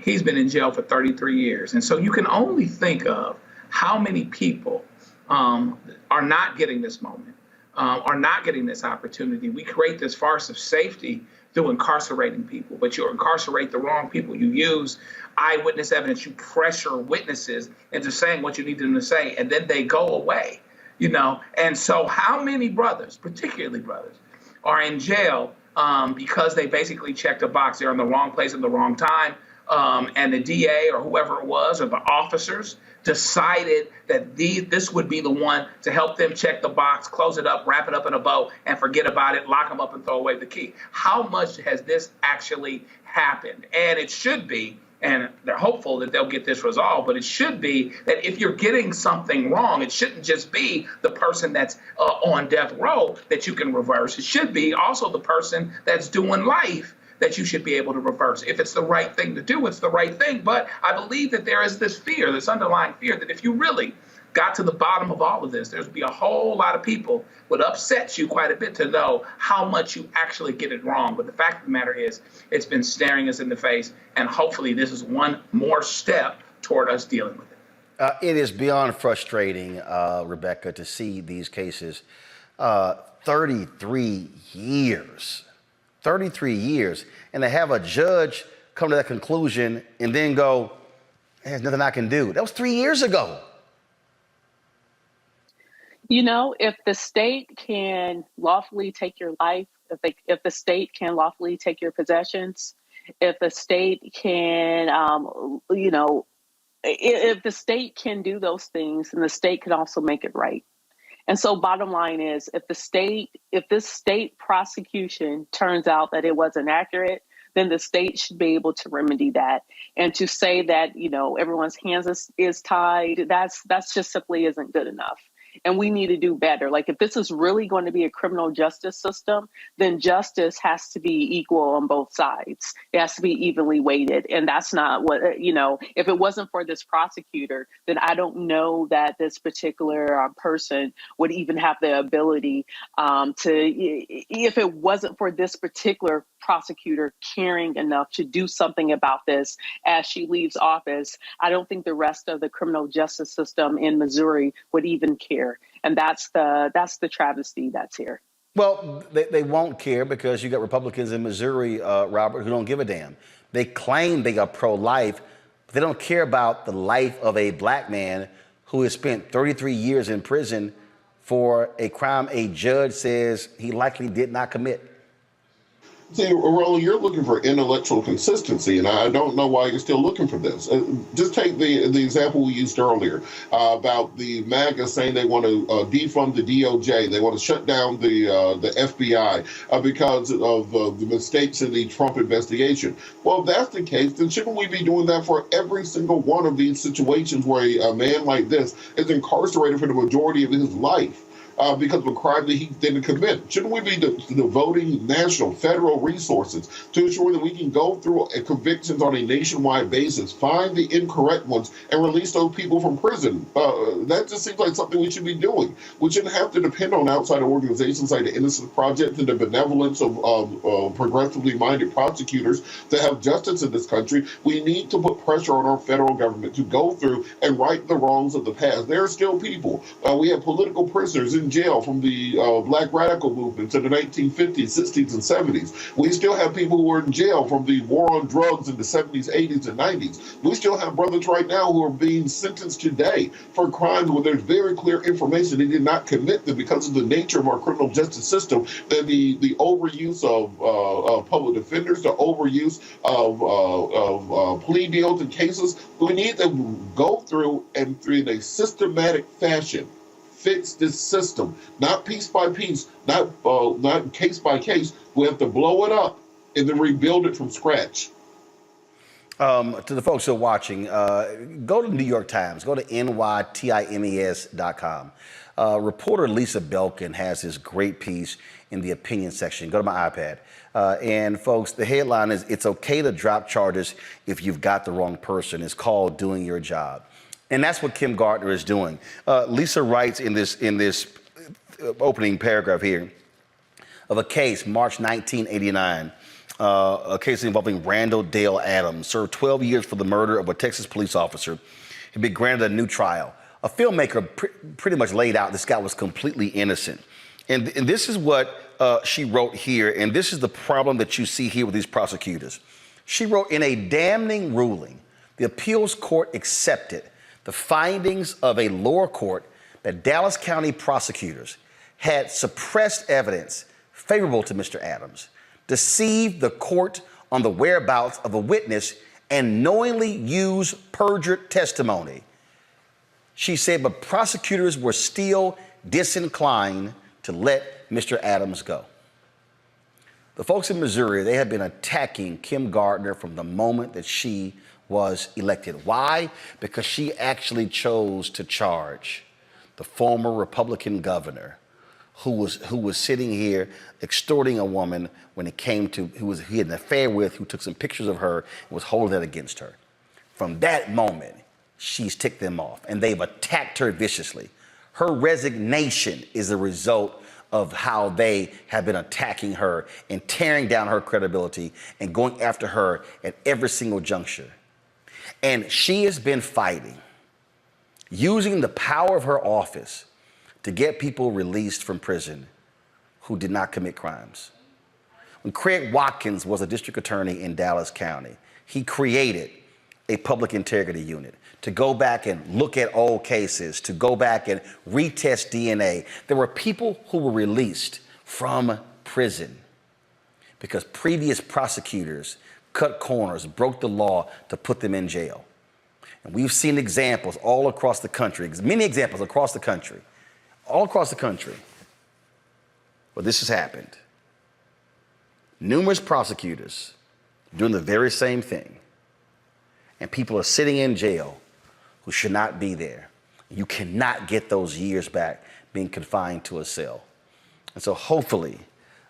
He's been in jail for 33 years. And so you can only think of how many people are not getting this moment, are not getting this opportunity. We create this farce of safety through incarcerating people, but you incarcerate the wrong people. You use eyewitness evidence, you pressure witnesses into saying what you need them to say, and then they go away, you know? And so how many brothers, particularly brothers, are in jail because they basically checked a box? They're in the wrong place at the wrong time, and the DA or whoever it was, or the officers, decided that this would be the one to help them check the box, close it up, wrap it up in a bow, and forget about it, lock them up and throw away the key. How much has this actually happened? And it should be, and they're hopeful that they'll get this resolved, but it should be that if you're getting something wrong, it shouldn't just be the person that's on death row that you can reverse. It should be also the person that's doing life that you should be able to reverse. If it's the right thing to do, it's the right thing. But I believe that there is this fear, this underlying fear, that if you really got to the bottom of all of this, there's be a whole lot of people would upset you quite a bit to know how much you actually get it wrong. But the fact of the matter is, it's been staring us in the face, and hopefully this is one more step toward us dealing with it. It is beyond frustrating, Rebecca, to see these cases. 33 years. 33 years. And to have a judge come to that conclusion and then go, there's nothing I can do. That was 3 years ago. You know, if the state can lawfully take your life, if the state can lawfully take your possessions, if the state can, if the state can do those things, then the state can also make it right. And so bottom line is, if this state prosecution turns out that it wasn't accurate, then the state should be able to remedy that. And to say that, everyone's hands is tied, that's just simply isn't good enough. And we need to do better. Like, if this is really going to be a criminal justice system, then justice has to be equal on both sides. It has to be evenly weighted. And that's not what, if it wasn't for this prosecutor, then I don't know that this particular person would even have the ability if it wasn't for this particular prosecutor caring enough to do something about this as she leaves office, I don't think the rest of the criminal justice system in Missouri would even care. And that's the travesty that's here. Well, they won't care because you got Republicans in Missouri, Robert, who don't give a damn. They claim they are pro-life, but they don't care about the life of a black man who has spent 33 years in prison for a crime a judge says he likely did not commit. See, Roland, you're looking for intellectual consistency, and I don't know why you're still looking for this. Just take the example we used earlier about the MAGA saying they want to defund the DOJ, they want to shut down the FBI because of the mistakes in the Trump investigation. Well, if that's the case, then shouldn't we be doing that for every single one of these situations where a man like this is incarcerated for the majority of his life? Because of a crime that he didn't commit? Shouldn't we be devoting national, federal resources to ensure that we can go through convictions on a nationwide basis, find the incorrect ones, and release those people from prison? That just seems like something we should be doing. We shouldn't have to depend on outside organizations like the Innocence Project and the benevolence of progressively minded prosecutors to have justice in this country. We need to put pressure on our federal government to go through and right the wrongs of the past. There are still people. We have political prisoners in jail from the black radical movements in the 1950s, 60s, and 70s. We still have people who are in jail from the war on drugs in the 70s, 80s, and 90s. We still have brothers right now who are being sentenced today for crimes where there's very clear information they did not commit them because of the nature of our criminal justice system, and the overuse of public defenders, the overuse of plea deals in cases. We need to go through and in a systematic fashion fix this system, not piece by piece, not case by case. We have to blow it up and then rebuild it from scratch. To the folks who are watching, go to the New York Times, go to nytimes.com. Reporter Lisa Belkin has this great piece in the opinion section. Go to my iPad. And folks, the headline is, "It's okay to drop charges if you've got the wrong person." It's called Doing Your Job. And that's what Kim Gardner is doing. Lisa writes in this opening paragraph here of a case, March 1989, a case involving Randall Dale Adams, served 12 years for the murder of a Texas police officer. He'd been granted a new trial. A filmmaker pretty much laid out this guy was completely innocent. And this is what she wrote here, and this is the problem that you see here with these prosecutors. She wrote, "In a damning ruling, the appeals court accepted the findings of a lower court that Dallas County prosecutors had suppressed evidence favorable to Mr. Adams, deceived the court on the whereabouts of a witness, and knowingly used perjured testimony." She said, but prosecutors were still disinclined to let Mr. Adams go. The folks in Missouri, they have been attacking Kim Gardner from the moment that she was elected. Why? Because she actually chose to charge the former Republican governor who was sitting here extorting a woman when it came to he had an affair with, who took some pictures of her and was holding that against her. From that moment, she's ticked them off, and they've attacked her viciously. Her resignation is a result of how they have been attacking her and tearing down her credibility and going after her at every single juncture. And she has been fighting, using the power of her office to get people released from prison who did not commit crimes. When Craig Watkins was a district attorney in Dallas County, he created a public integrity unit to go back and look at old cases, to go back and retest DNA. There were people who were released from prison because previous prosecutors cut corners, broke the law to put them in jail. And we've seen examples all across the country, many examples across the country, all across the country, where this has happened. Numerous prosecutors doing the very same thing. And people are sitting in jail who should not be there. You cannot get those years back being confined to a cell. And so hopefully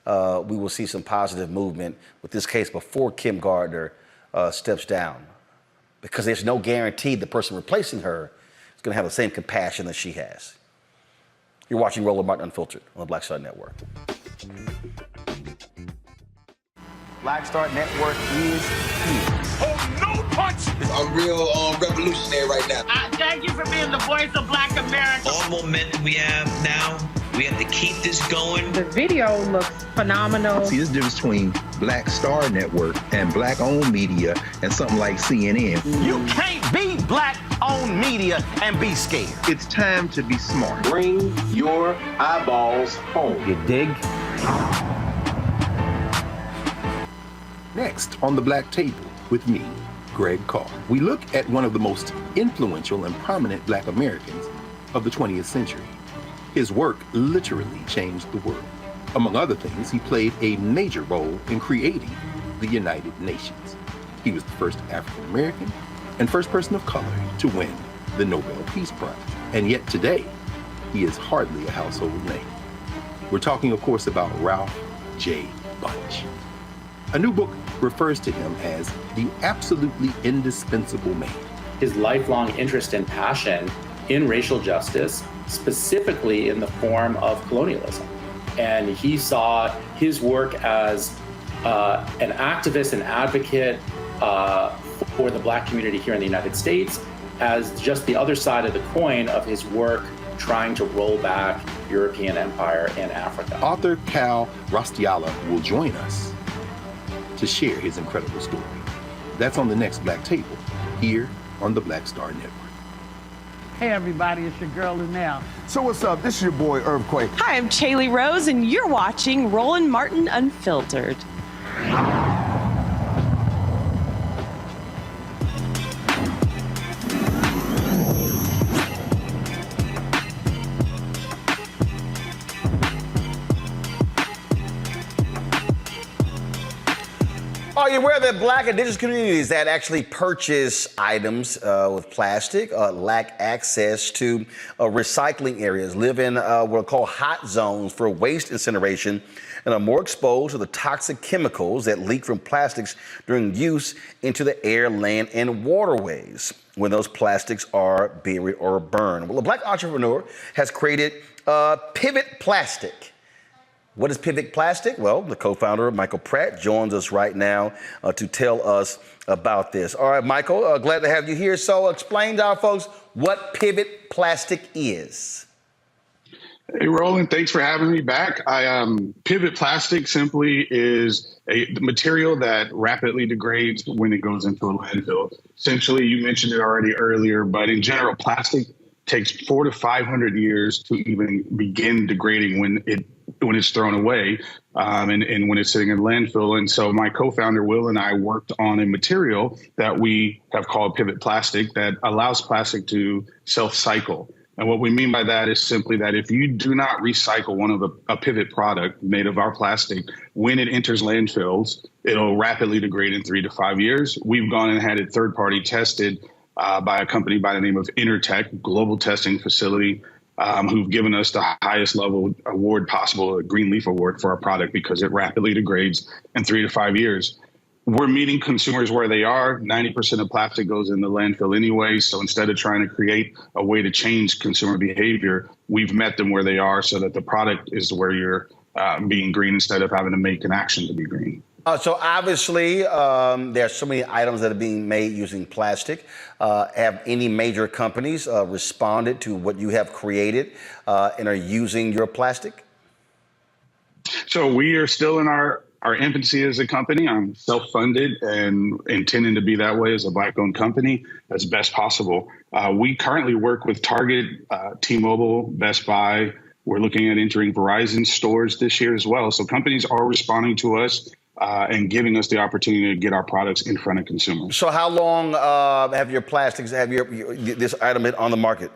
we will see some positive movement with this case before Kim Gardner steps down, because there's no guarantee the person replacing her is going to have the same compassion that she has. You're watching Roland Martin Unfiltered on the Black Star Network. Black Star Network is here. Oh, no punch! I'm real revolutionary right now. Thank you for being the voice of Black America. All momentum we have now, we have to keep this going. The video looks phenomenal. See, this difference between Black Star Network and black-owned media and something like CNN. You can't be black-owned media and be scared. It's time to be smart. Bring your eyeballs home. You dig? Next on the Black Table with me, Greg Carr, we look at one of the most influential and prominent Black Americans of the 20th century. His work literally changed the world. Among other things, he played a major role in creating the United Nations. He was the first African American and first person of color to win the Nobel Peace Prize. And yet today, he is hardly a household name. We're talking, of course, about Ralph J. Bunche. A new book refers to him as the absolutely indispensable man. His lifelong interest and passion in racial justice, specifically in the form of colonialism. And he saw his work as an activist and advocate for the Black community here in the United States as just the other side of the coin of his work trying to roll back European empire in Africa. Author Cal Rostiala will join us to share his incredible story. That's on the next Black Table, here on the Black Star Network. Hey everybody, it's your girl Linnell. So what's up? This is your boy Earthquake. Hi, I'm Chaley Rose, and you're watching Roland Martin Unfiltered. Are you aware that Black indigenous communities that actually purchase items with plastic lack access to recycling areas, live in what are called hot zones for waste incineration, and are more exposed to the toxic chemicals that leak from plastics during use into the air, land, and waterways when those plastics are buried or burned? Well, a Black entrepreneur has created Pivet Plastic. What is Pivet Plastic? Well, the co-founder, Michael Pratt, joins us right now to tell us about this. All right, Michael, glad to have you here. So explain to our folks what Pivet Plastic is. Hey, Roland, thanks for having me back. Pivet Plastic simply is a material that rapidly degrades when it goes into a landfill. Essentially, you mentioned it already earlier, but in general, plastic takes 400 to 500 years to even begin degrading when it's thrown away and when it's sitting in landfill. And so my co-founder Will and I worked on a material that we have called Pivet Plastic that allows plastic to self-cycle. And what we mean by that is simply that if you do not recycle one of a Pivet product made of our plastic, when it enters landfills, it'll rapidly degrade in 3 to 5 years. We've gone and had it third-party tested by a company by the name of Intertech, global testing facility, who've given us the highest level award possible, a Green Leaf Award for our product, because it rapidly degrades in 3 to 5 years. we're meeting consumers where they are. 90% of plastic goes in the landfill anyway. So instead of trying to create a way to change consumer behavior, we've met them where they are so that the product is where you're being green instead of having to make an action to be green. So obviously, there are so many items that are being made using plastic. Have any major companies responded to what you have created and are using your plastic? So we are still in our infancy as a company. I'm self-funded and intending to be that way as a Black-owned company as best possible. We currently work with Target, T-Mobile, Best Buy. We're looking at entering Verizon stores this year as well. So companies are responding to us and giving us the opportunity to get our products in front of consumers. So how long have your plastics, this item been on the market?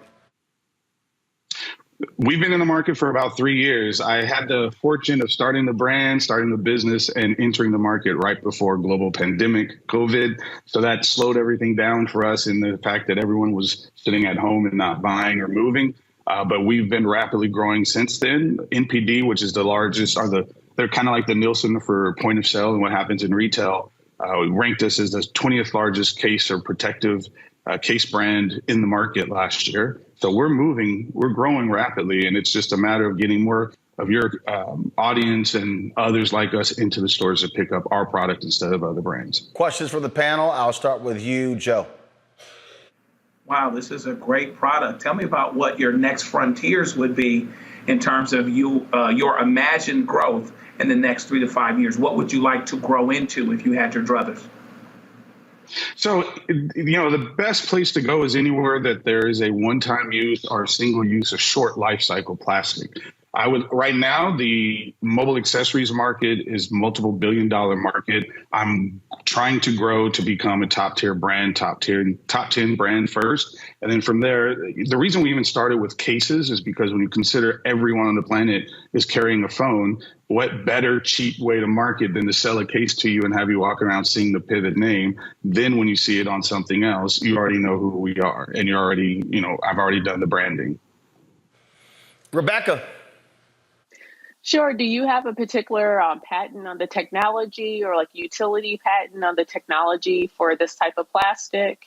We've been in the market for about 3 years. I had the fortune of starting the brand, starting the business, and entering the market right before global pandemic, COVID. So that slowed everything down for us in the fact that everyone was sitting at home and not buying or moving. But we've been rapidly growing since then. NPD, which is the largest, they're kind of like the Nielsen for point of sale and what happens in retail, ranked us as the 20th largest case or protective case brand in the market last year. So we're growing rapidly, and it's just a matter of getting more of your audience and others like us into the stores to pick up our product instead of other brands. Questions from the panel. I'll start with you, Joe. Wow, this is a great product. Tell me about what your next frontiers would be in terms of your imagined growth in the next 3 to 5 years. What would you like to grow into if you had your druthers? So, the best place to go is anywhere that there is a one-time use or single use or short life cycle plastic. Right now, the mobile accessories market is multiple billion-dollar market. I'm trying to grow to become a top-tier brand, top 10 brand first. And then from there, the reason we even started with cases is because when you consider everyone on the planet is carrying a phone, what better cheap way to market than to sell a case to you and have you walk around seeing the Pivet name? Then when you see it on something else, you already know who we are. And you're already, I've already done the branding. Rebecca. Sure. Do you have a particular patent on the technology or like utility patent on the technology for this type of plastic?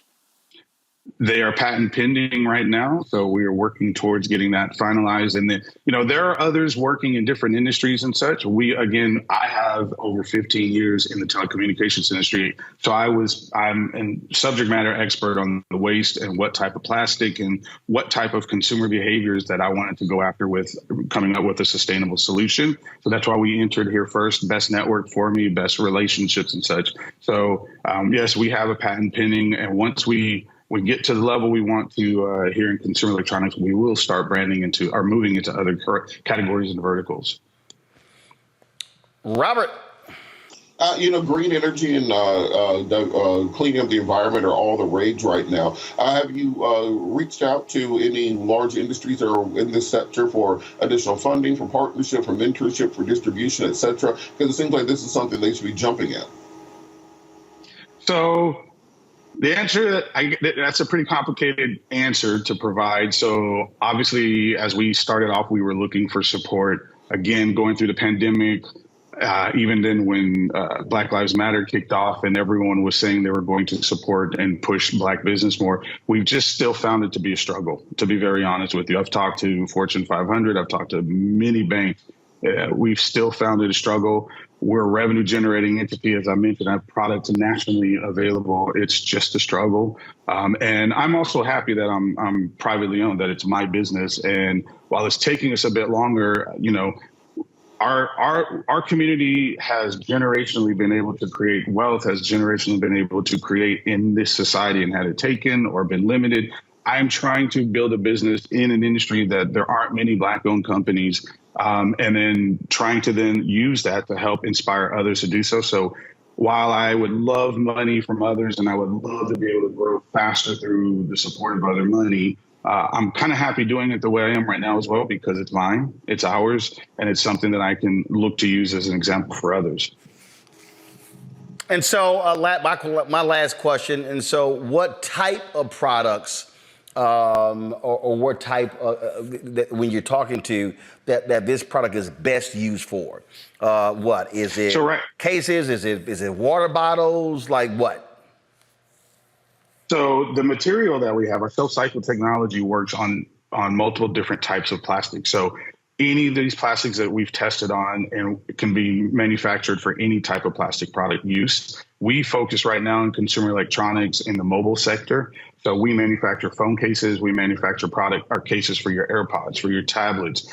They are patent pending right now, so we are working towards getting that finalized. And then, there are others working in different industries and such. I have over 15 years in the telecommunications industry, so I'm a subject matter expert on the waste and what type of plastic and what type of consumer behaviors that I wanted to go after with coming up with a sustainable solution. So that's why we entered here first. Best network for me, best relationships and such. So yes, we have a patent pending, and once we get to the level we want to here in consumer electronics, we will start moving into other categories and verticals. Robert. Green energy and cleaning up the environment are all the rage right now. Have you reached out to any large industries that are in this sector for additional funding, for partnership, for mentorship, for distribution, et cetera? Because it seems like this is something they should be jumping at. So the answer, that's a pretty complicated answer to provide. So obviously, as we started off, we were looking for support. Again, going through the pandemic, even then when Black Lives Matter kicked off and everyone was saying they were going to support and push Black business more, we've just still found it to be a struggle, to be very honest with you. I've talked to Fortune 500, I've talked to many banks. We've still found it a struggle. We're a revenue generating entity. As I mentioned, I have products nationally available. It's just a struggle. And I'm also happy that I'm privately owned, that it's my business. And while it's taking us a bit longer, our community has generationally been able to create wealth, has generationally been able to create in this society, and had it taken or been limited. I'm trying to build a business in an industry that there aren't many Black-owned companies, and then trying to then use that to help inspire others to do so. So while I would love money from others and I would love to be able to grow faster through the support of other money, I'm kind of happy doing it the way I am right now as well, because it's mine, it's ours, and it's something that I can look to use as an example for others. And so my last question, and so what type of products or what type when you're talking to that this product is best used for? What is it? Cases? Is it water bottles? Like what? So the material that we have, our Self-Cycle technology, works on multiple different types of plastic. So any of these plastics that we've tested on and can be manufactured for any type of plastic product use. We focus right now on consumer electronics in the mobile sector. So we manufacture phone cases, we manufacture cases for your AirPods, for your tablets.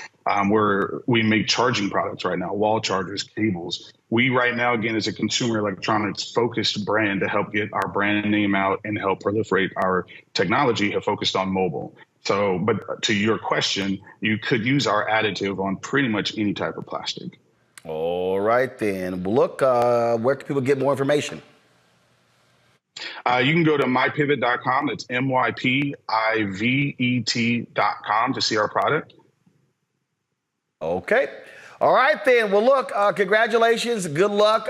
We make charging products right now, wall chargers, cables. We right now, again, as a consumer electronics focused brand to help get our brand name out and help proliferate our technology, have focused on mobile. So, but to your question, you could use our additive on pretty much any type of plastic. All right, then. Well, look, where can people get more information? You can go to mypivet.com. That's mypivet.com to see our product. Okay. All right, then. Well, look, congratulations. Good luck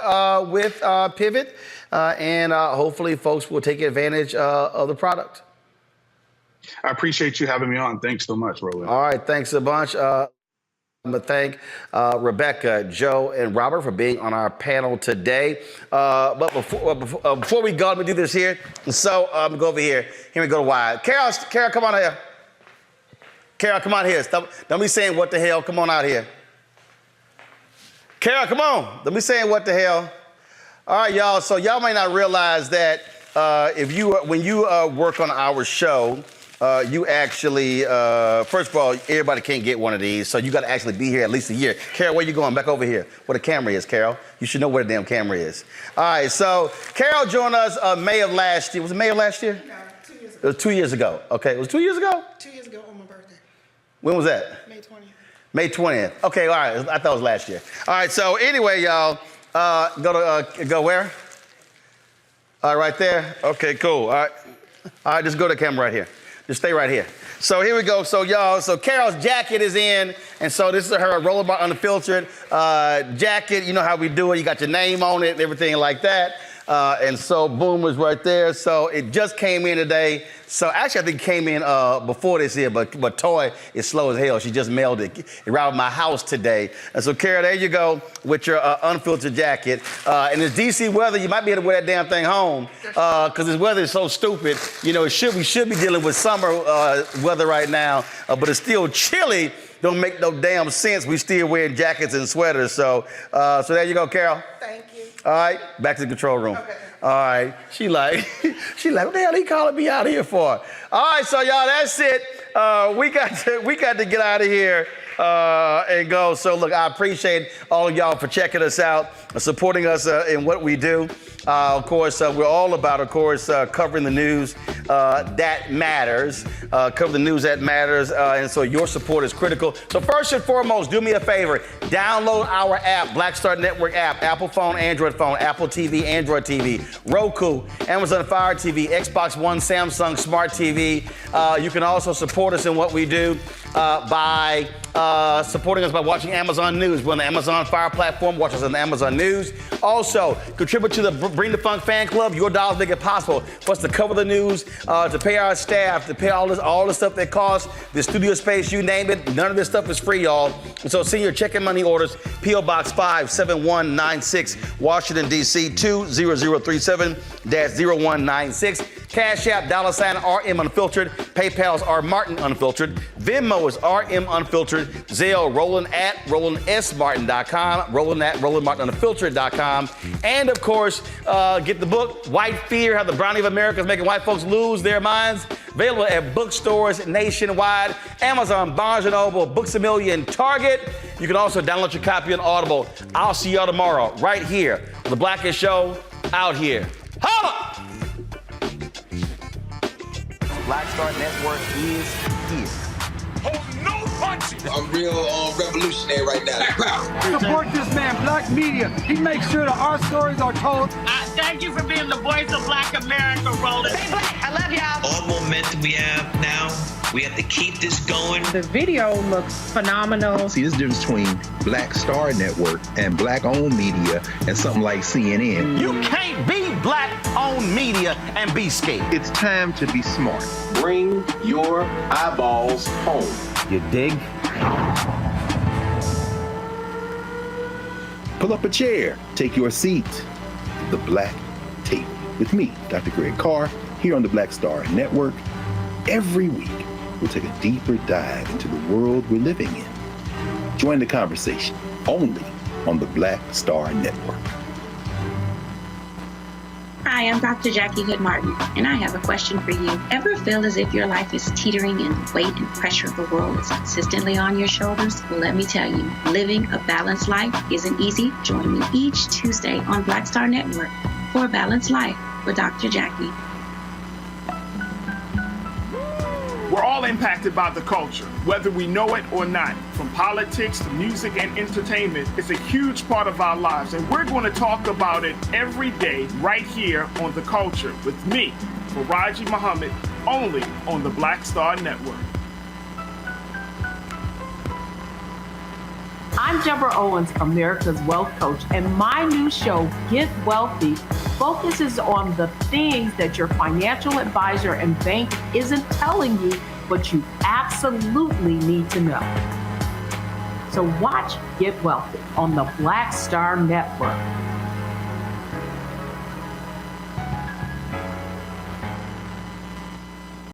with Pivet. And hopefully folks will take advantage of the product. I appreciate you having me on. Thanks so much, Roland. All right. Thanks a bunch. I'm going to thank Rebecca, Joe, and Robert for being on our panel today. But before we go, let me do this here. So I'm going to go over here. Here we go to Wyatt. Carol, come on here. Carol, come on here. Don't be saying what the hell. Come on out here. Carol, come on. Don't be saying what the hell. All right, y'all. So y'all may not realize that when you work on our show, you actually, first of all, everybody can't get one of these, so you got to actually be here at least a year. Carol, where you going? Back over here. Where the camera is, Carol. You should know where the damn camera is. All right, so Carol joined us May of last year. Was it May of last year? No, 2 years ago. It was 2 years ago. Okay, it was 2 years ago? 2 years ago on my birthday. When was that? May 20th. May 20th. Okay, all right. I thought it was last year. All right, so anyway, y'all, go where? All right, right there. Okay, cool. All right, just go to the camera right here. Just stay right here. So here we go. So y'all, Carol's jacket is in, and so this is her Rollerbar Unfiltered jacket. You know how we do it. You got your name on it and everything like that. And so boom was right there. So it just came in today. So actually I think it came in before this here, but Toy is slow as hell. She just mailed it. It arrived at my house today. And so Carol, there you go with your unfiltered jacket. And it's DC weather. You might be able to wear that damn thing home because this weather is so stupid. You know, we should be dealing with summer weather right now, but it's still chilly. Don't make no damn sense. We still wearing jackets and sweaters. So there you go, Carol. Thank you. All right, back to the control room. Okay. All right, she like, what the hell he calling me out here for? All right, so y'all, that's it. We got to get out of here and go. So look, I appreciate all of y'all for checking us out, supporting us in what we do. Of course, we're all about, of course, covering the news that matters, cover the news that matters, and so your support is critical. So first and foremost, do me a favor, download our app, Black Star Network app, Apple phone, Android phone, Apple TV, Android TV, Roku, Amazon Fire TV, Xbox One, Samsung Smart TV. You can also support us in what we do by supporting us by watching Amazon News. We're on the Amazon Fire platform. Watch us on the Amazon News. Also, contribute to the Bring the Funk fan club. Your dollars make it possible for us to cover the news, to pay our staff, to pay all the stuff that costs, the studio space, you name it. None of this stuff is free, y'all. And so send your check and money orders, P.O. Box 57196, Washington, D.C. 20037-0196. Cash App, $RM Unfiltered. PayPal's R Martin Unfiltered. Venmo is RM Unfiltered. Zelle, Roland at RolandSMartin.com. Roland at RolandMartinUnfiltered.com. And of course, get the book, White Fear, How the Brownie of America is Making White Folks Lose Their Minds. Available at bookstores nationwide, Amazon, Barnes & Noble, Books A Million, Target. You can also download your copy on Audible. I'll see y'all tomorrow right here on The Blackest Show, out here. Holla! Black Star Network is here. Oh, no punches! I'm real revolutionary right now. Support this man, Black Media. He makes sure that our stories are told. Thank you for being the voice of Black America, Roland. Stay black. I love y'all. All momentum we have now, we have to keep this going. The video looks phenomenal. See, this difference between Black Star Network and black-owned media and something like CNN. You can't be black-owned media and be scared. It's time to be smart. Bring your eyeballs home. You dig? Pull up a chair, take your seat. The Black Tape with me, Dr. Greg Carr, here on the Black Star Network. Every week, we'll take a deeper dive into the world we're living in. Join the conversation only on the Black Star Network. Hi, I'm Dr. Jackie Hood Martin, and I have a question for you. Ever feel as if your life is teetering and the weight and pressure of the world is consistently on your shoulders? Well, let me tell you, living a balanced life isn't easy. Join me each Tuesday on Black Star Network for a Balanced Life with Dr. Jackie. We're all impacted by the culture, whether we know it or not. From politics to music and entertainment, it's a huge part of our lives, and we're going to talk about it every day right here on The Culture with me, Faraji Muhammad, only on the Black Star Network. I'm Deborah Owens, America's Wealth Coach, and my new show, Get Wealthy, focuses on the things that your financial advisor and bank isn't telling you, but you absolutely need to know. So watch Get Wealthy on the Black Star Network.